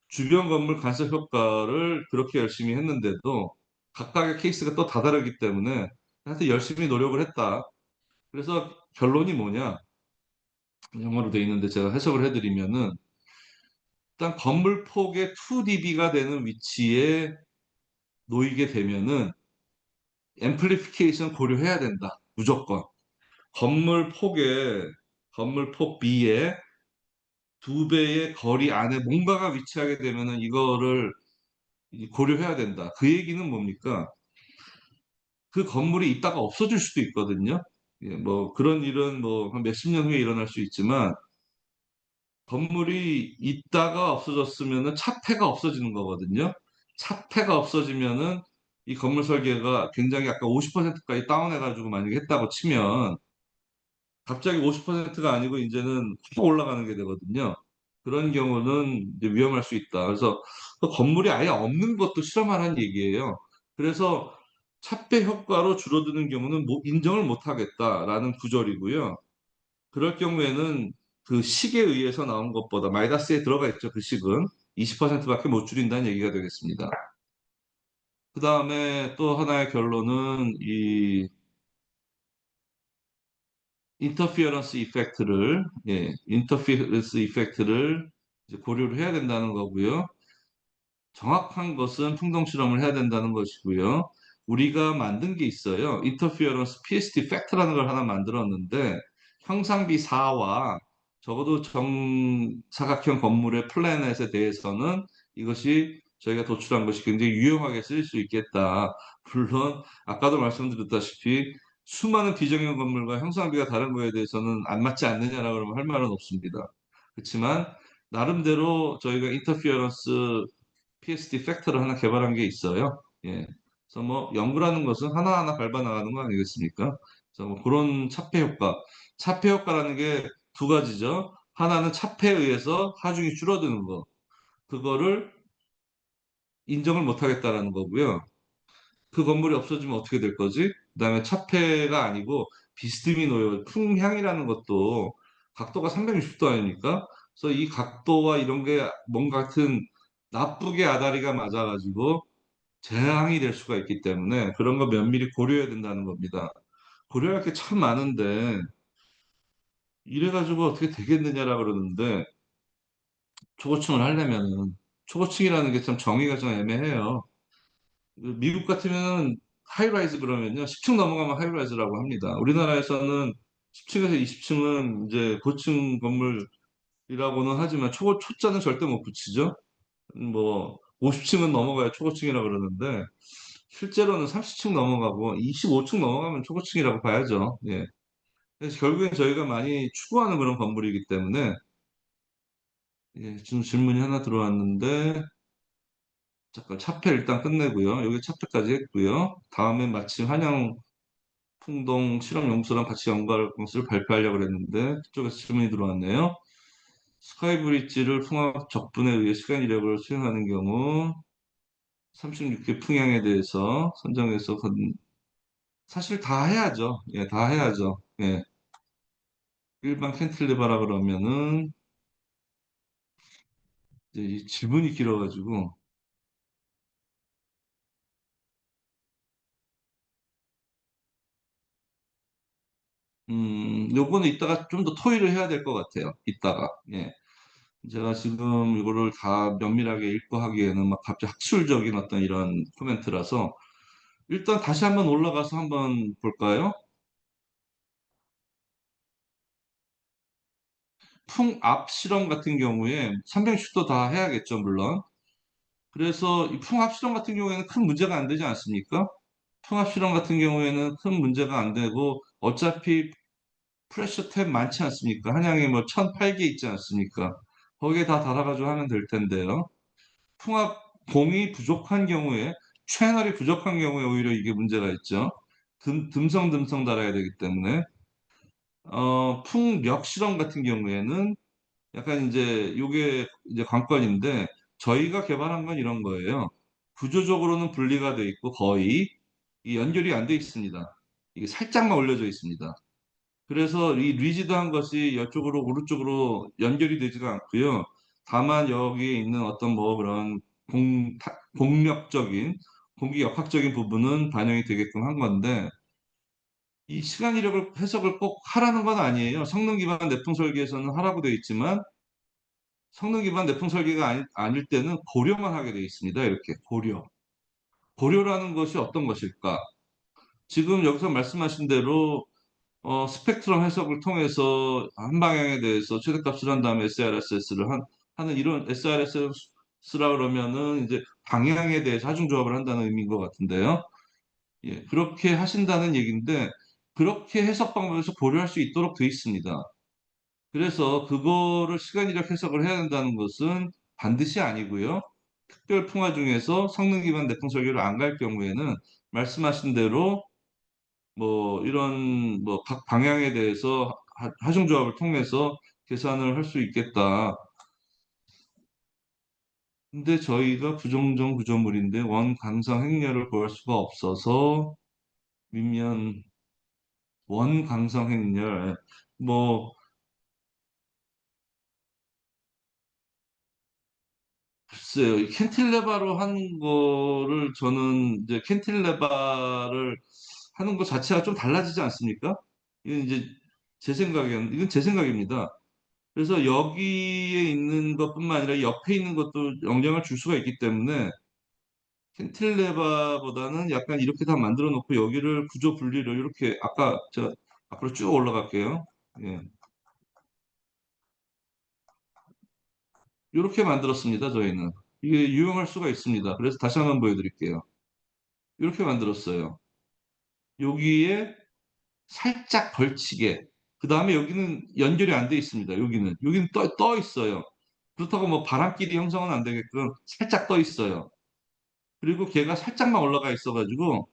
주변 건물 간섭 효과를 그렇게 열심히 했는데도 각각의 케이스가 또 다 다르기 때문에 하여튼 열심히 노력을 했다. 그래서 결론이 뭐냐? 영어로 돼 있는데 제가 해석을 해드리면은 일단 건물 폭의 2dB가 되는 위치에 놓이게 되면은 앰플리피케이션 고려해야 된다. 무조건. 건물 폭에 건물 폭 B에 2배의 거리 안에 뭔가가 위치하게 되면은 이거를 고려해야 된다. 그 얘기는 뭡니까? 그 건물이 있다가 없어질 수도 있거든요. 예, 뭐 그런 일은 뭐 한 몇십 년 후에 일어날 수 있지만 건물이 있다가 없어졌으면은 차폐가 없어지는 거거든요. 차폐가 없어지면은 이 건물 설계가 굉장히 아까 50%까지 다운해가지고 만약에 했다고 치면 갑자기 50%가 아니고 이제는 확 올라가는 게 되거든요. 그런 경우는 이제 위험할 수 있다. 그래서 그 건물이 아예 없는 것도 실험하라는 얘기예요. 그래서 차폐 효과로 줄어드는 경우는 인정을 못 하겠다라는 구절이고요. 그럴 경우에는 그 식에 의해서 나온 것보다 마이너스에 들어가 있죠. 그 식은 20%밖에 못 줄인다는 얘기가 되겠습니다. 그 다음에 또 하나의 결론은 이 인터피어런스 이펙트를 인터피어런스 이펙트를 이제 고려를 해야 된다는 거고요. 정확한 것은 풍동 실험을 해야 된다는 것이고요. 우리가 만든 게 있어요. 인터피어런스 PSD 팩트라는 걸 하나 만들었는데 형상비 4와 적어도 정사각형 건물의 플래넷에 대해서는 이것이 저희가 도출한 것이 굉장히 유용하게 쓰일 수 있겠다. 물론 아까도 말씀드렸다시피 수많은 비정형 건물과 형상비가 다른 거에 대해서는 안 맞지 않느냐라고 그러면 할 말은 없습니다. 그렇지만 나름대로 저희가 인터피어런스 PSD 팩터를 하나 개발한 게 있어요. 예. 그래서 뭐 연구라는 것은 하나하나 밟아 나가는 거 아니겠습니까? 그래서 뭐 그런 차폐 효과. 차폐 효과라는 게 2가지죠. 하나는 차폐에 의해서 하중이 줄어드는 거. 그거를 인정을 못 하겠다라는 거고요. 그 건물이 없어지면 어떻게 될 거지? 그다음에 차폐가 아니고 비스듬히 놓여 풍향이라는 것도 각도가 360도 아닙니까? 그래서 이 각도와 이런 게 뭔가 같은 나쁘게 아다리가 맞아가지고 재앙이 될 수가 있기 때문에 그런 거 면밀히 고려해야 된다는 겁니다. 고려할 게 참 많은데 이래가지고 어떻게 되겠느냐라 그러는데 초고층을 하려면은 초고층이라는 게 참 정의가 좀 애매해요. 미국 같으면 하이라이즈 그러면요 10층 넘어가면 하이라이즈라고 합니다. 우리나라에서는 10층에서 20층은 이제 고층 건물이라고는 하지만 초자는 절대 못 붙이죠. 뭐 50층은 넘어가야 초고층이라 그러는데 실제로는 30층 넘어가고 25층 넘어가면 초고층이라고 봐야죠. 예. 그래서 결국엔 저희가 많이 추구하는 그런 건물이기 때문에 예, 지금 질문이 하나 들어왔는데, 잠깐 차폐 일단 끝내고요. 여기 차폐까지 했고요. 다음에 마침 한양풍동 실험연구소랑 같이 연구할 것을 발표하려고 그랬는데, 그쪽에서 질문이 들어왔네요. 스카이브리지를 풍압 적분에 의해 시간 이력을 수행하는 경우 36개 풍향에 대해서 선정해서 사실 다 해야죠. 예, 다 해야죠. 예. 일반 캔틸레버라 그러면은 이제 이 지문이 길어가지고 요거는 이따가 좀 더 토의를 해야 될 것 같아요. 이따가. 예. 제가 지금 이거를 다 면밀하게 읽고 하기에는 막 갑자기 학술적인 어떤 이런 코멘트라서 일단 다시 한번 올라가서 한번 볼까요? 풍압 실험 같은 경우에 300씩도 다 해야겠죠, 물론. 그래서 이 풍압 실험 같은 경우에는 큰 문제가 안 되지 않습니까? 풍압 실험 같은 경우에는 큰 문제가 안 되고 어차피 프레셔 탭 많지 않습니까? 한양에 뭐 1008개 있지 않습니까? 거기에 다 달아가지고 하면 될 텐데요. 풍압 공이 부족한 경우에 채널이 부족한 경우에 오히려 이게 문제가 있죠. 듬성듬성 달아야 되기 때문에 풍력 실험 같은 경우에는 약간 이제 요게 이제 관건인데 저희가 개발한 건 이런 거예요. 구조적으로는 분리가 돼 있고 거의 이 연결이 안 돼 있습니다. 이게 살짝만 올려져 있습니다. 그래서 이 리지드한 것이 이쪽으로 오른쪽으로 연결이 되지가 않고요. 다만 여기에 있는 어떤 뭐 그런 공력적인 공기 역학적인 부분은 반영이 되게끔 한 건데 이 시간 이력을 해석을 꼭 하라는 건 아니에요. 성능 기반 내풍 설계에서는 하라고 되어 있지만 성능 기반 내풍 설계가 아닐 때는 고려만 하게 되어 있습니다. 이렇게 고려. 고려라는 것이 어떤 것일까? 지금 여기서 말씀하신 대로 스펙트럼 해석을 통해서 한 방향에 대해서 최대값을 한 다음에 SRSS를 하는 이런 SRSS라 그러면은 이제 방향에 대해서 하중조합을 한다는 의미인 것 같은데요. 예, 그렇게 하신다는 얘기인데 그렇게 해석 방법에서 고려할 수 있도록 되어 있습니다. 그래서 그거를 시간이력 해석을 해야 된다는 것은 반드시 아니고요. 특별 풍화 중에서 성능 기반 내풍 설계를 안 갈 경우에는 말씀하신 대로 뭐 이런 뭐 각 방향에 대해서 하중조합을 통해서 계산을 할 수 있겠다. 근데 저희가 부정정 구조물인데 원광성 행렬을 구할 수가 없어서 밑면 원광성 행렬 뭐 글쎄요, 이 캔틸레바로 하는 거를 저는 이제 캔틸레바를 하는 것 자체가 좀 달라지지 않습니까? 이건 이제 이건 제 생각입니다. 그래서 여기에 있는 것뿐만 아니라 옆에 있는 것도 영향을 줄 수가 있기 때문에 캔틸레바보다는 약간 이렇게 다 만들어 놓고 여기를 구조 분리를 이렇게 아까 제가 앞으로 쭉 올라갈게요. 예. 이렇게 만들었습니다, 저희는. 이게 유용할 수가 있습니다. 그래서 다시 한번 보여드릴게요. 이렇게 만들었어요. 여기에 살짝 걸치게. 그 다음에 여기는 연결이 안 돼 있습니다. 여기는 떠 있어요. 그렇다고 뭐 바람끼리 형성은 안 되게끔 살짝 떠 있어요. 그리고 걔가 살짝만 올라가 있어가지고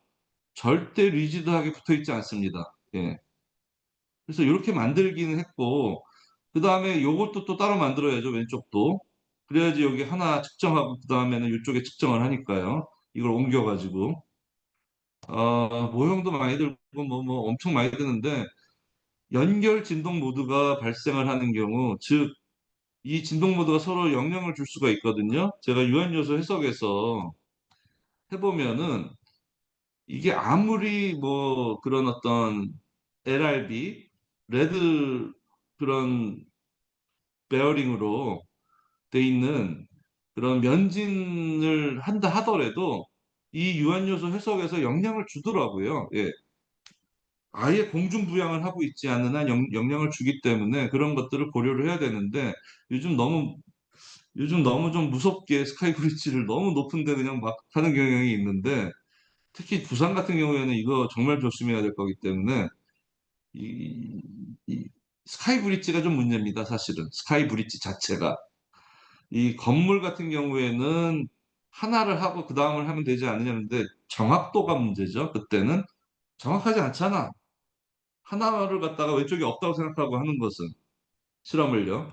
절대 리지드하게 붙어 있지 않습니다. 예. 그래서 이렇게 만들기는 했고, 그 다음에 요것도 또 따로 만들어야죠. 왼쪽도. 그래야지 여기 하나 측정하고, 그 다음에는 이쪽에 측정을 하니까요. 이걸 옮겨가지고. 모형도 많이 들고, 뭐 엄청 많이 드는데, 연결 진동 모드가 발생을 하는 경우, 즉, 이 진동 모드가 서로 영향을 줄 수가 있거든요. 제가 유한요소 해석에서 해보면은, 이게 아무리 뭐 그런 어떤 LRB, 레드 그런 베어링으로 돼 있는 그런 면진을 한다 하더라도 이 유한요소 해석에서 영향을 주더라고요. 예. 아예 공중부양을 하고 있지 않는 한 영향을 주기 때문에 그런 것들을 고려를 해야 되는데 요즘 너무 요즘 너무 좀 무섭게 스카이 브릿지를 너무 높은데 그냥 막 하는 경향이 있는데 특히 부산 같은 경우에는 이거 정말 조심해야 될 거기 때문에 이, 이 스카이 브릿지가 좀 문제입니다. 사실은 스카이 브릿지 자체가 이 건물 같은 경우에는 하나를 하고 그 다음을 하면 되지 않느냐는데 정확도가 문제죠. 그때는 정확하지 않잖아. 하나를 갖다가 왼쪽이 없다고 생각하고 하는 것은 실험을요.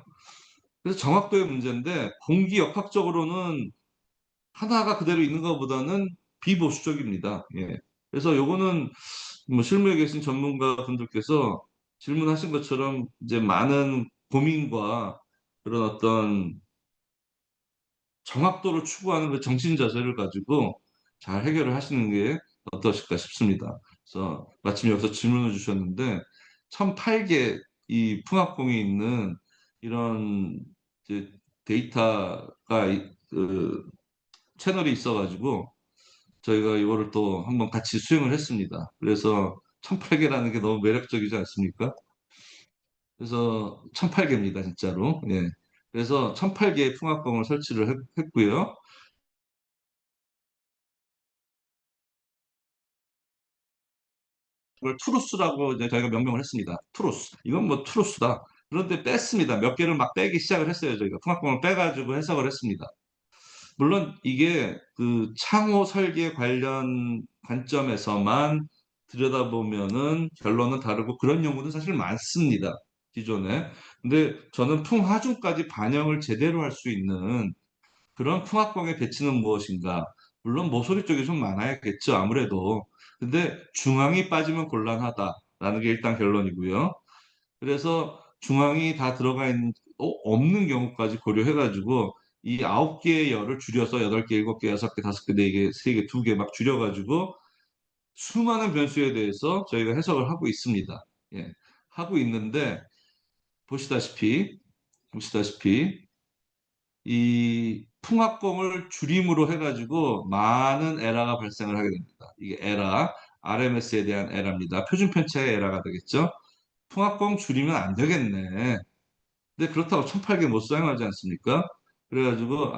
그래서 정확도의 문제인데 공기역학적으로는 하나가 그대로 있는 것보다는 비보수적입니다. 예. 그래서 요거는 뭐 실무에 계신 전문가 분들께서 질문하신 것처럼 이제 많은 고민과 그런 어떤 정확도를 추구하는 그 정신 자세를 가지고 잘 해결을 하시는 게 어떠실까 싶습니다. 그래서 마침 여기서 질문을 주셨는데 1008개 이 풍합공이 있는 이런 이제 데이터가 그 채널이 있어가지고 저희가 이거를 또 한번 같이 수행을 했습니다. 그래서 1008개라는 게 너무 매력적이지 않습니까? 그래서 1008개입니다, 진짜로. 예. 그래서 1008개의 풍합공을 설치를 했고요. 그걸 투루스라고 이제 저희가 명명을 했습니다. 투루스. 이건 뭐 투루스다. 그런데 뺐습니다. 몇 개를 막 빼기 시작을 했어요. 저희가 풍합공을 빼가지고 해석을 했습니다. 물론 이게 그 창호 설계 관련 관점에서만 들여다보면은 결론은 다르고 그런 연구는 사실 많습니다. 기존에. 근데 저는 풍화중까지 반영을 제대로 할 수 있는 그런 풍합공의 배치는 무엇인가? 물론 모서리 쪽이 좀 많아야겠죠, 아무래도. 근데 중앙이 빠지면 곤란하다라는 게 일단 결론이고요. 그래서 중앙이 다 들어가 있는, 없는 경우까지 고려해가지고 이 9개의 열을 줄여서 8개, 7개, 6개, 5개, 4개, 3개, 2개 막 줄여가지고 수많은 변수에 대해서 저희가 해석을 하고 있습니다. 예. 하고 있는데 보시다시피 이 풍합공을 줄임으로 해가지고 많은 에러가 발생을 하게 됩니다. 이게 에러, RMS에 대한 에러입니다. 표준 편차의 에러가 되겠죠. 풍합공 줄이면 안 되겠네. 근데 그렇다고 1008개 못 사용하지 않습니까? 그래가지고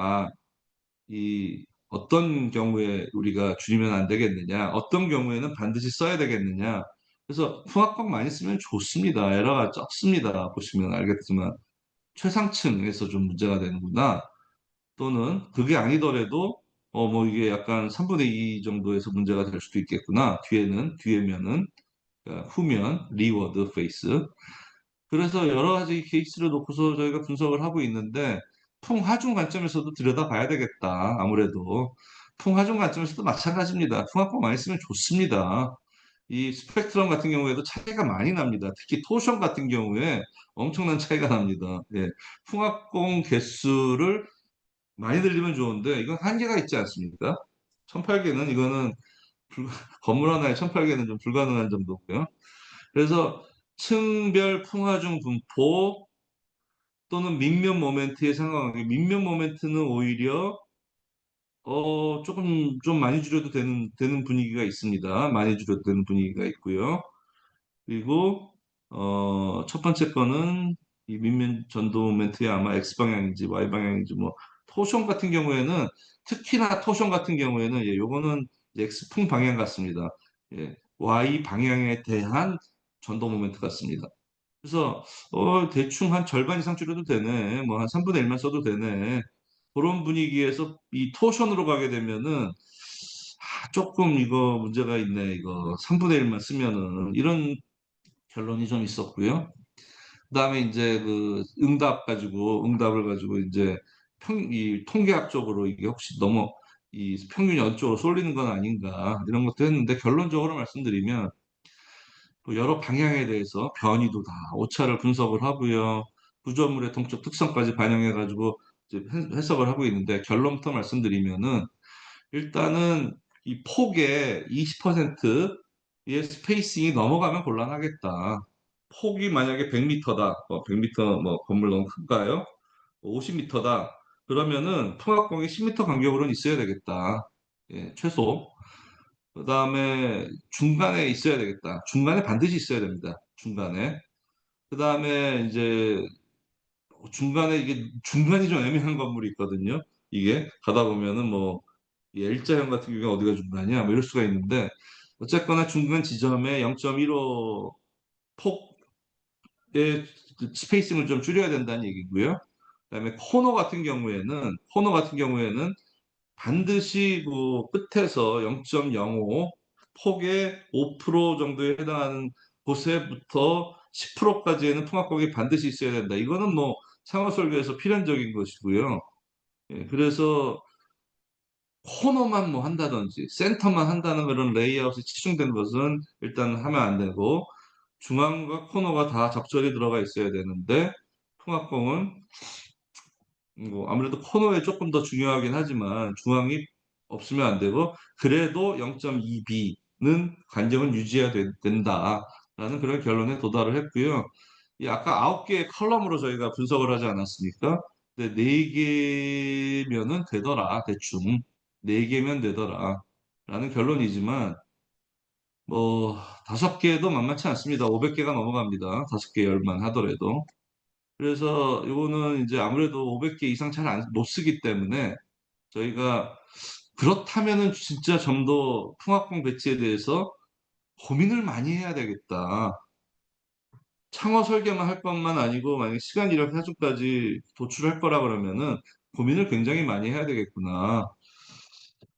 이 어떤 경우에 우리가 줄이면 안 되겠느냐, 어떤 경우에는 반드시 써야 되겠느냐. 그래서 풍합공 많이 쓰면 좋습니다. 에러가 적습니다. 보시면 알겠지만 최상층에서 좀 문제가 되는구나. 또는 그게 아니더라도 뭐 이게 약간 3분의 2 정도에서 문제가 될 수도 있겠구나. 뒤에면은 그러니까 후면 리워드 페이스. 그래서 여러 가지 케이스를 놓고서 저희가 분석을 하고 있는데 풍하중 관점에서도 들여다봐야 되겠다. 아무래도 풍하중 관점에서도 마찬가지입니다. 풍합공 많이 쓰면 좋습니다. 이 스펙트럼 같은 경우에도 차이가 많이 납니다. 특히 토션 같은 경우에 엄청난 차이가 납니다. 예. 풍합공 개수를 많이 들리면 좋은데 이건 한계가 있지 않습니까? 1008개는 이거는 건물 하나에 1008개는 좀 불가능한 정도고요. 그래서 층별 풍화중 분포 또는 밑면 모멘트에 상관하게 밑면 모멘트는 오히려 조금 좀 많이 줄여도 되는 분위기가 있습니다. 많이 줄여도 되는 분위기가 있고요. 그리고 첫 번째 거는 이 밑면 전도 모멘트에 아마 X 방향인지 Y 방향인지 뭐 토션 같은 경우에는 특히나 토션 같은 경우에는 요거는 X풍 방향 같습니다. 예, Y 방향에 대한 전도 모멘트 같습니다. 그래서 대충 한 절반 이상 줄여도 되네. 뭐 한 3분의 1만 써도 되네. 그런 분위기에서 이 토션으로 가게 되면은 조금 이거 문제가 있네. 이거 3분의 1만 쓰면은 이런 결론이 좀 있었고요. 그다음에 이제 그 응답을 가지고 이제 이 통계학적으로 이게 혹시 너무 이 평균이 어쪽으로 쏠리는 건 아닌가 이런 것도 했는데 결론적으로 말씀드리면 또 여러 방향에 대해서 변이도 다 오차를 분석을 하고요. 구조물의 동적 특성까지 반영해 가지고 이제 해석을 하고 있는데 결론부터 말씀드리면은 일단은 이 폭의 20%의 스페이싱이 넘어가면 곤란하겠다. 폭이 만약에 100m다. 100m 뭐 건물 너무 큰가요? 50m다. 그러면은 통합공이 10m 간격으로는 있어야 되겠다. 예, 최소. 그다음에 중간에 있어야 되겠다. 중간에 반드시 있어야 됩니다. 중간에. 그다음에 이제 중간에 이게 중간이 좀 애매한 건물이 있거든요. 이게 가다 보면은 뭐 이 L자형 같은 경우에 어디가 중간이야? 뭐 이럴 수가 있는데 어쨌거나 중간 지점에 0.15 폭의 스페이싱을 좀 줄여야 된다는 얘기고요. 그다음에 코너 같은 경우에는 반드시 그 끝에서 0.05 폭의 5% 정도에 해당하는 곳에부터 10%까지에는 풍합공이 반드시 있어야 된다. 이거는 뭐 상호설계에서 필연적인 것이고요. 예, 그래서 코너만 뭐 한다든지 센터만 한다는 그런 레이아웃이 치중된 것은 일단 하면 안 되고 중앙과 코너가 다 적절히 들어가 있어야 되는데 풍합공은 뭐 아무래도 코너에 조금 더 중요하긴 하지만 중앙이 없으면 안 되고 그래도 0.2b는 간격은 유지해야 된다라는 그런 결론에 도달을 했고요. 이 아까 9개의 컬럼으로 저희가 분석을 하지 않았습니까? 근데 4개면은 되더라 대충 4개면 되더라 라는 결론이지만 뭐 5개도 만만치 않습니다. 500개가 넘어갑니다. 5개 열만 하더라도. 그래서 이거는 이제 아무래도 500개 이상 잘 못 쓰기 때문에 저희가 그렇다면은 진짜 좀 더 풍합공 배치에 대해서 고민을 많이 해야 되겠다. 창어 설계만 할 것만 아니고 만약 시간 이력 사주까지 도출할 거라 그러면은 고민을 굉장히 많이 해야 되겠구나.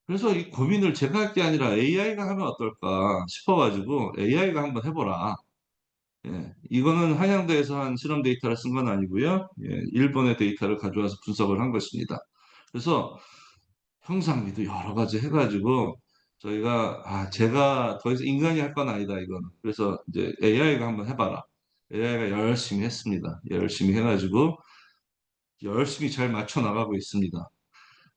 그래서 이 고민을 제가 할 게 아니라 AI가 하면 어떨까 싶어가지고 AI가 한번 해보라. 예, 이거는 한양대에서 한 실험 데이터를 쓴 건 아니고요. 예, 일본의 데이터를 가져와서 분석을 한 것입니다. 그래서 형상미도 여러 가지 해가지고 저희가 제가 더 이상 인간이 할 건 아니다 이거는. 그래서 이제 AI가 한번 해봐라. AI가 열심히 했습니다. 열심히 해가지고 열심히 잘 맞춰 나가고 있습니다.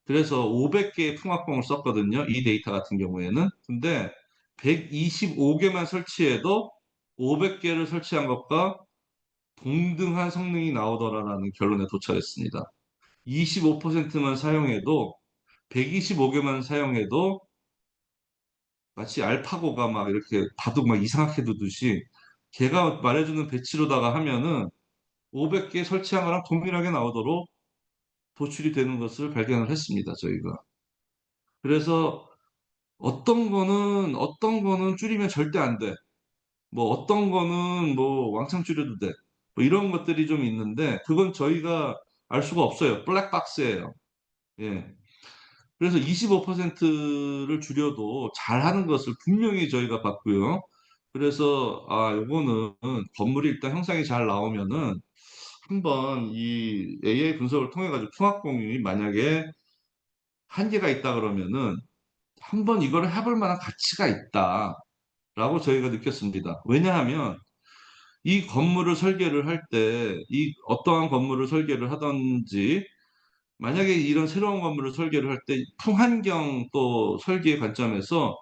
그래서 500개의 풍합공을 썼거든요. 이 데이터 같은 경우에는. 근데 125개만 설치해도 500개를 설치한 것과 동등한 성능이 나오더라라는 결론에 도달했습니다. 25%만 사용해도 125개만 사용해도 마치 알파고가 막 이렇게 바둑 막 이상하게 두듯이 걔가 말해주는 배치로다가 하면은 500개 설치한 거랑 동일하게 나오도록 도출이 되는 것을 발견을 했습니다, 저희가. 그래서 어떤 거는 줄이면 절대 안 돼. 뭐 어떤 거는 뭐 왕창 줄여도 돼. 뭐 이런 것들이 좀 있는데 그건 저희가 알 수가 없어요. 블랙박스예요. 예. 그래서 25%를 줄여도 잘하는 것을 분명히 저희가 봤고요. 그래서 요거는 건물이 일단 형상이 잘 나오면은 한번 이 AI 분석을 통해 가지고 풍합공률이 만약에 한계가 있다 그러면은 한번 이거를 해볼 만한 가치가 있다라고 저희가 느꼈습니다. 왜냐하면 이 건물을 설계를 할 때, 이 어떠한 건물을 설계를 하든지, 만약에 이런 새로운 건물을 설계를 할 때, 풍환경 또 설계의 관점에서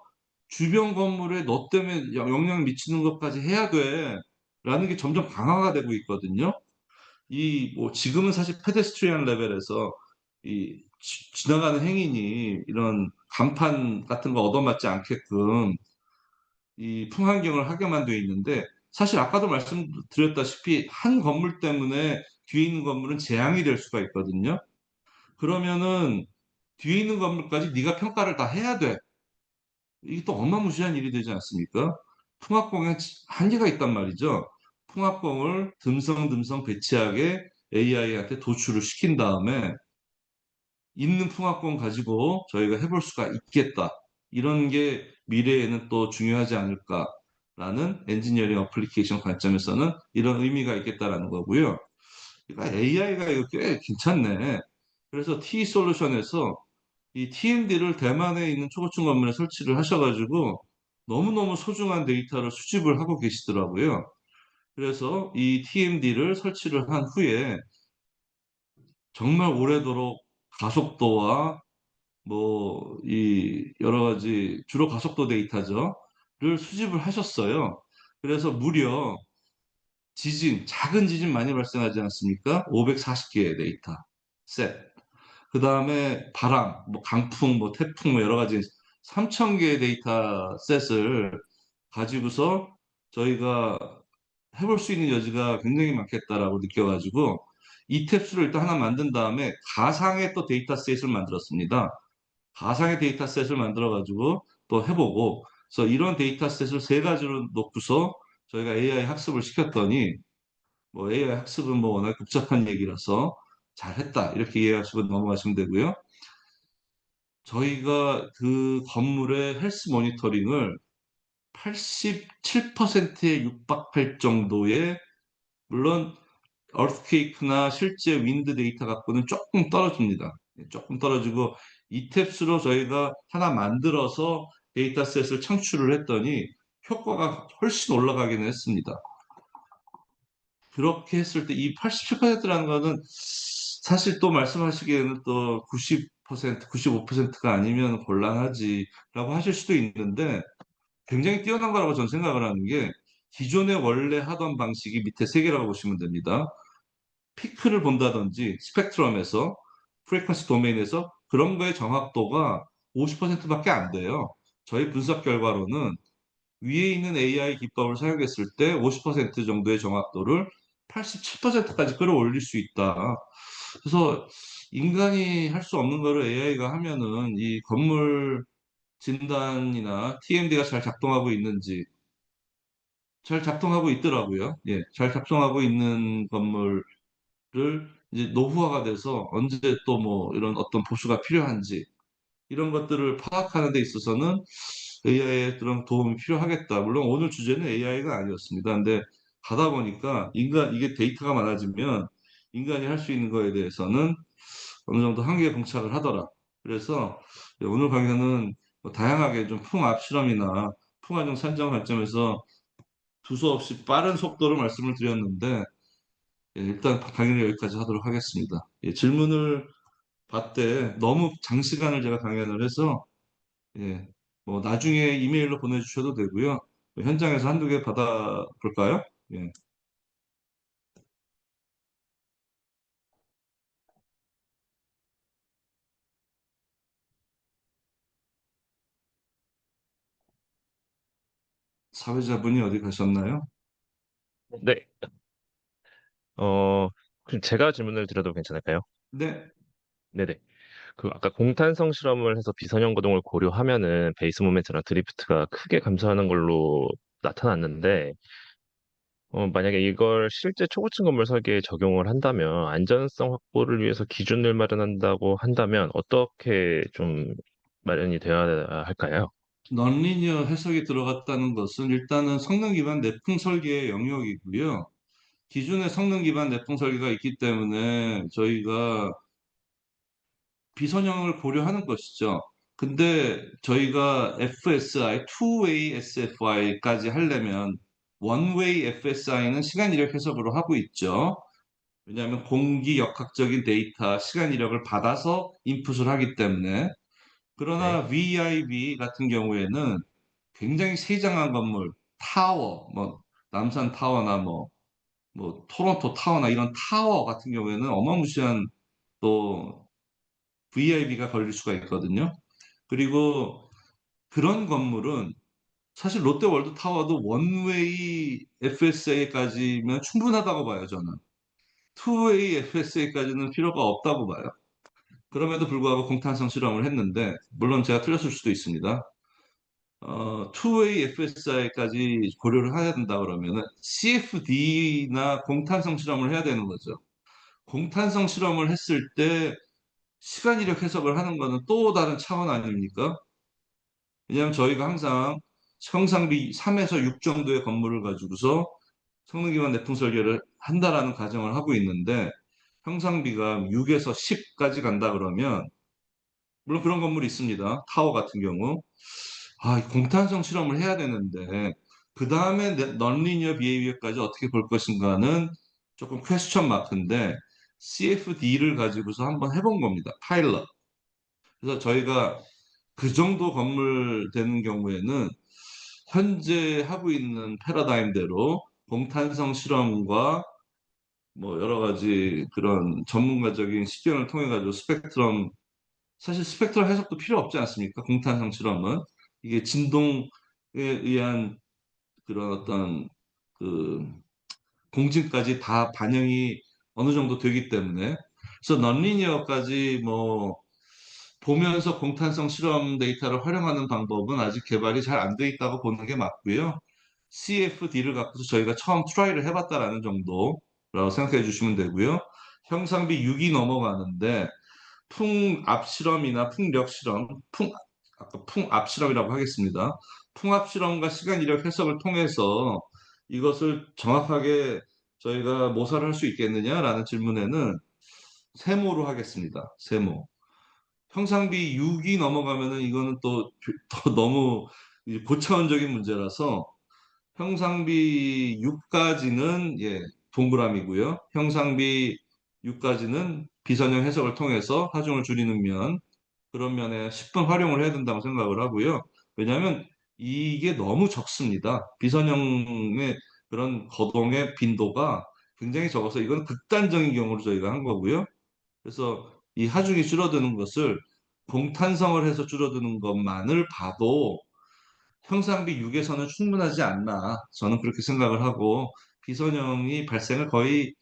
주변 건물에 너 때문에 영향을 미치는 것까지 해야 돼. 라는 게 점점 강화가 되고 있거든요. 뭐, 지금은 사실 페데스트리안 레벨에서 지나가는 행인이 이런 간판 같은 거 얻어맞지 않게끔 이 풍환경을 하게만 되어 있는데 사실 아까도 말씀드렸다시피 한 건물 때문에 뒤에 있는 건물은 재앙이 될 수가 있거든요. 그러면은 뒤에 있는 건물까지 네가 평가를 다 해야 돼. 이게 또 어마무시한 일이 되지 않습니까? 풍합공에 한계가 있단 말이죠. 풍합공을 듬성듬성 배치하게 AI한테 도출을 시킨 다음에 있는 풍합공 가지고 저희가 해볼 수가 있겠다. 이런 게 미래에는 또 중요하지 않을까라는 엔지니어링 어플리케이션 관점에서는 이런 의미가 있겠다라는 거고요. 그러니까 AI가 이거 꽤 괜찮네. 그래서 T솔루션에서 이 TMD를 대만에 있는 초고층 건물에 설치를 하셔가지고 너무너무 소중한 데이터를 수집을 하고 계시더라고요. 그래서 이 TMD를 설치를 한 후에 정말 오래도록 가속도와 뭐, 여러 가지, 주로 가속도 데이터죠. 를 수집을 하셨어요. 그래서 무려 작은 지진 많이 발생하지 않습니까? 540개의 데이터 셋. 그 다음에 바람, 뭐 강풍, 뭐 태풍, 뭐 여러 가지 3,000개의 데이터 셋을 가지고서 저희가 해볼 수 있는 여지가 굉장히 많겠다라고 느껴가지고 이 탭수를 일단 하나 만든 다음에 가상의 또 데이터 셋을 만들었습니다. 가상의 데이터셋을 만들어가지고 또 해보고, 그래서 이런 데이터셋을 세 가지로 놓고서 저희가 AI 학습을 시켰더니, 뭐 AI 학습은 뭐 워낙 복잡한 얘기라서 잘했다 이렇게 이해하시고 넘어가시면 되고요. 저희가 그 건물의 헬스 모니터링을 87%에 육박할 정도의, 물론 어스케이프나 실제 윈드 데이터 갖고는 조금 떨어집니다. 조금 떨어지고 이탭스로 저희가 하나 만들어서 데이터셋을 창출을 했더니 효과가 훨씬 올라가기는 했습니다. 그렇게 했을 때 이 87%라는 거는 사실 또 말씀하시기에는 또 90%, 95%가 아니면 곤란하지라고 하실 수도 있는데 굉장히 뛰어난 거라고 저는 생각을 하는 게, 기존에 원래 하던 방식이 밑에 세 개라고 보시면 됩니다. 피크를 본다든지 스펙트럼에서, 프리퀀시 도메인에서 그런 거의 정확도가 50%밖에 안 돼요. 저희 분석 결과로는 위에 있는 AI 기법을 사용했을 때 50% 정도의 정확도를 87%까지 끌어올릴 수 있다. 그래서 인간이 할 수 없는 거를 AI가 하면은 이 건물 진단이나 TMD가 잘 작동하고 있는지, 잘 작동하고 있더라고요. 예, 잘 작동하고 있는 건물을 이제 노후화가 돼서 언제 또 뭐 이런 어떤 보수가 필요한지 이런 것들을 파악하는 데 있어서는 AI의 그런 도움이 필요하겠다. 물론 오늘 주제는 AI가 아니었습니다. 근데 가다 보니까 이게 데이터가 많아지면 인간이 할 수 있는 거에 대해서는 어느 정도 한계에 봉착을 하더라. 그래서 오늘 강의는 뭐 다양하게 좀 풍압 실험이나 풍화적 산정 관점에서 두서없이 빠른 속도로 말씀을 드렸는데, 예, 일단 강의는 여기까지 하도록 하겠습니다. 예, 질문을 받되 너무 장시간을 제가 강연을 해서, 예, 뭐 나중에 이메일로 보내주셔도 되고요. 현장에서 한두 개 받아볼까요? 예. 사회자분이 어디 가셨나요? 네. 그럼 제가 질문을 드려도 괜찮을까요? 네. 네네. 그 아까 공탄성 실험을 해서 비선형 거동을 고려하면은 베이스 모멘트랑 드리프트가 크게 감소하는 걸로 나타났는데, 만약에 이걸 실제 초고층 건물 설계에 적용을 한다면 안전성 확보를 위해서 기준을 마련한다고 한다면 어떻게 좀 마련이 되어야 할까요? 넌리니어 해석이 들어갔다는 것은 일단은 성능 기반 내풍 설계의 영역이고요. 기존의 성능 기반 내풍 설계가 있기 때문에 저희가 비선형을 고려하는 것이죠. 근데 저희가 FSI, Two-Way SFI까지 하려면 One-Way FSI는 시간 이력 해석으로 하고 있죠. 왜냐하면 공기 역학적인 데이터, 시간 이력을 받아서 인풋을 하기 때문에. 그러나 네. VIB 같은 경우에는 굉장히 세장한 건물, 타워, 뭐 남산 타워나 뭐 토론토 타워나 이런 타워 같은 경우에는 어마무시한 또 VIB가 걸릴 수가 있거든요. 그리고 그런 건물은 사실 롯데월드 타워도 원웨이 FSA까지면 충분하다고 봐요, 저는. 투웨이 FSA까지는 필요가 없다고 봐요. 그럼에도 불구하고 공탄성 실험을 했는데, 물론 제가 틀렸을 수도 있습니다. 투웨이 FSI까지 고려를 해야 된다 그러면은 CFD나 공탄성 실험을 해야 되는 거죠. 공탄성 실험을 했을 때 시간 이력 해석을 하는 거는 또 다른 차원 아닙니까? 왜냐하면 저희가 항상 형상비 3에서 6 정도의 건물을 가지고서 성능 기반 내풍 설계를 한다라는 가정을 하고 있는데, 형상비가 6에서 10까지 간다 그러면, 물론 그런 건물이 있습니다. 타워 같은 경우. 이 공탄성 실험을 해야 되는데, 그 다음에 넌리니어 비헤이비어까지 어떻게 볼 것인가는 조금 퀘스천 마크인데, CFD를 가지고서 한번 해본 겁니다. 파일럿. 그래서 저희가 그 정도 건물 되는 경우에는 현재 하고 있는 패러다임대로 공탄성 실험과 뭐 여러 가지 그런 전문가적인 시견을 통해 가지고 사실 스펙트럼 해석도 필요 없지 않습니까? 공탄성 실험은 이게 진동에 의한 그런 어떤 그 공진까지 다 반영이 어느 정도 되기 때문에, 그래서 넌리니어까지 뭐 보면서 공탄성 실험 데이터를 활용하는 방법은 아직 개발이 잘 안 돼 있다고 보는 게 맞고요. CFD를 갖고서 저희가 처음 트라이를 해봤다라는 정도라고 생각해 주시면 되고요. 형상비 6이 넘어가는데 풍압 실험이나 풍력 실험, 아까 풍압 실험이라고 하겠습니다. 풍압 실험과 시간 이력 해석을 통해서 이것을 정확하게 저희가 모사를 할 수 있겠느냐라는 질문에는 세모로 하겠습니다. 세모. 형상비 6이 넘어가면은 이거는 또 너무 이 고차원적인 문제라서 형상비 6까지는 동그라미고요. 형상비 6까지는 비선형 해석을 통해서 하중을 줄이는 면, 그런 면에 10분 활용을 해야 된다고 생각을 하고요. 왜냐하면 이게 너무 적습니다. 비선형의 그런 거동의 빈도가 굉장히 적어서 이건 극단적인 경우로 저희가 한 거고요. 그래서 이 하중이 줄어드는 것을 공탄성을 해서 줄어드는 것만을 봐도 형상비 6에서는 충분하지 않나 저는 그렇게 생각을 하고 비선형이 발생을 거의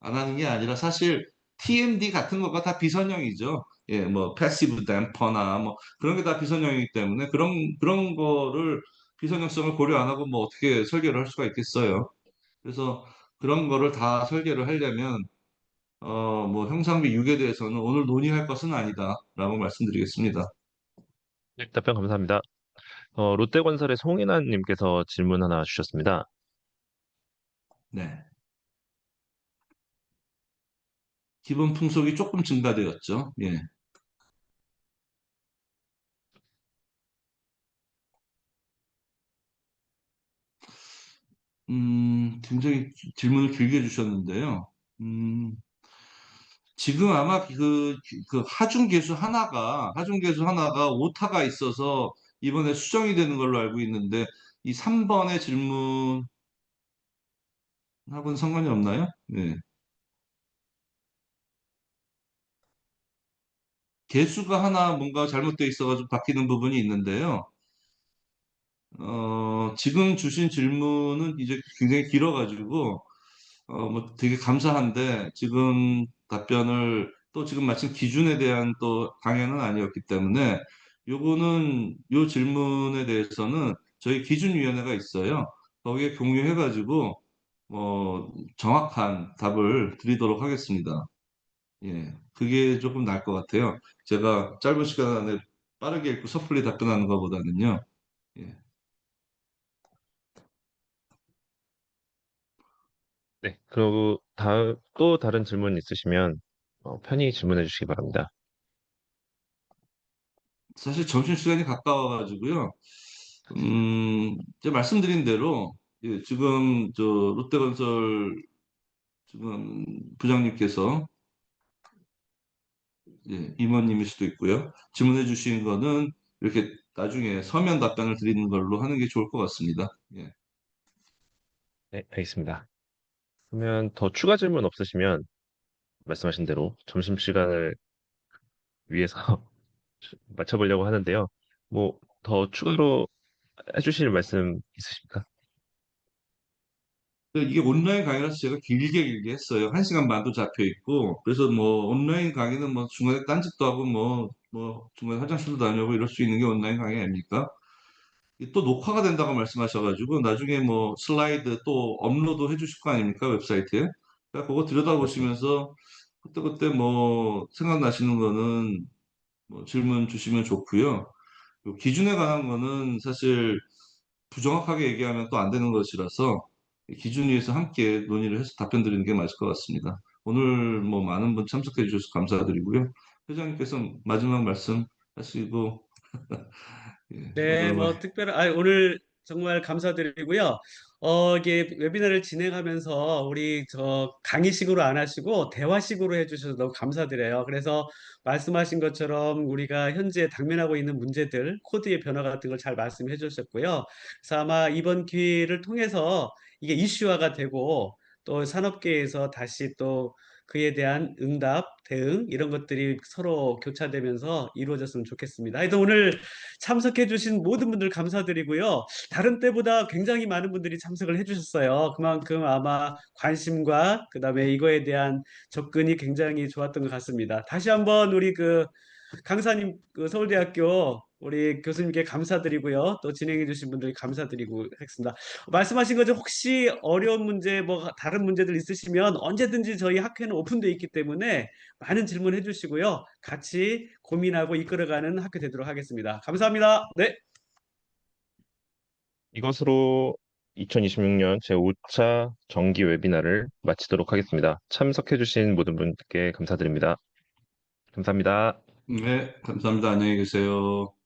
안 하는 게 아니라 사실 TMD 같은 거가 다 비선형이죠. 예, 뭐 패시브 댐퍼나 뭐 그런 게 다 비선형이기 때문에 그런 거를 비선형성을 고려 안 하고 뭐 어떻게 설계를 할 수가 있겠어요. 그래서 그런 거를 다 설계를 하려면 뭐 형상비 6에 대해서는 오늘 논의할 것은 아니다라고 말씀드리겠습니다. 네, 답변 감사합니다. 롯데건설의 송인환 님께서 질문 하나 주셨습니다. 네. 기본 풍속이 조금 증가되었죠. 예. 굉장히 질문을 길게 주셨는데요. 음, 지금 아마 그 하중 계수 하나가 오타가 있어서 이번에 수정이 되는 걸로 알고 있는데 이 3번의 질문하고는 상관이 없나요? 네. 개수가 하나 뭔가 잘못되어 있어가지고 바뀌는 부분이 있는데요. 지금 주신 질문은 이제 굉장히 길어가지고 뭐 되게 감사한데 지금 답변을 또 지금 마침 기준에 대한 또 강연은 아니었기 때문에 요 질문에 대해서는 저희 기준위원회가 있어요. 거기에 공유해가지고 정확한 답을 드리도록 하겠습니다. 예, 그게 조금 나을 것 같아요. 제가 짧은 시간 안에 빠르게 읽고 섣불리 답변하는 것보다는요. 예. 네, 그리고 또 다른 질문 있으시면 편히 질문해 주시기 바랍니다. 사실 점심시간이 가까워가지고요. 제가 말씀드린 대로 지금 저 롯데건설 지금 부장님께서 임원님일 수도 있고요. 질문해 주신 거는 이렇게 나중에 서면 답변을 드리는 걸로 하는 게 좋을 것 같습니다. 예. 네, 알겠습니다. 그러면 더 추가 질문 없으시면 말씀하신 대로 점심시간을 위해서 맞춰보려고 하는데요. 뭐 더 추가로 해주실 말씀 있으십니까? 이게 온라인 강의라서 제가 길게 했어요. 1시간 반도 잡혀 있고, 그래서 뭐 온라인 강의는 뭐 중간에 딴짓도 하고 뭐 중간에 화장실도 다녀오고 이럴 수 있는 게 온라인 강의 아닙니까? 이게 또 녹화가 된다고 말씀하셔가지고 나중에 뭐 슬라이드 또 업로드 해주실 거 아닙니까? 웹사이트에. 그러니까 그거 맞습니다. 들여다보시면서 그때그때 뭐 생각나시는 거는 뭐 질문 주시면 좋고요. 그 기준에 관한 거는 사실 부정확하게 얘기하면 또 안 되는 것이라서 기준 위에서 함께 논의를 해서 답변 드리는 게 맞을 것 같습니다. 오늘 뭐 많은 분 참석해 주셔서 감사드리고요. 회장님께서 마지막 말씀 하시고 네, 마지막 뭐 오늘 정말 감사드리고요. 이게 웨비나를 진행하면서 우리 저 강의식으로 안 하시고 대화식으로 해주셔서 너무 감사드려요. 그래서 말씀하신 것처럼 우리가 현재 당면하고 있는 문제들, 코드의 변화 같은 걸 잘 말씀해 주셨고요. 그래서 아마 이번 기회를 통해서 이게 이슈화가 되고 또 산업계에서 다시 또 그에 대한 응답, 대응 이런 것들이 서로 교차되면서 이루어졌으면 좋겠습니다. 하여튼 오늘 참석해주신 모든 분들 감사드리고요. 다른 때보다 굉장히 많은 분들이 참석을 해주셨어요. 그만큼 아마 관심과 그다음에 이거에 대한 접근이 굉장히 좋았던 것 같습니다. 다시 한번 우리 강사님, 그 서울대학교 우리 교수님께 감사드리고요. 또 진행해주신 분들 감사드리고 하겠습니다. 말씀하신 거죠. 혹시 어려운 문제, 뭐 다른 문제들 있으시면 언제든지 저희 학회는 오픈되어 있기 때문에 많은 질문해 주시고요. 같이 고민하고 이끌어가는 학교 되도록 하겠습니다. 감사합니다. 네. 이것으로 2026년 제5차 정기 웨비나를 마치도록 하겠습니다. 참석해주신 모든 분께 감사드립니다. 감사합니다. 네, 감사합니다. 안녕히 계세요.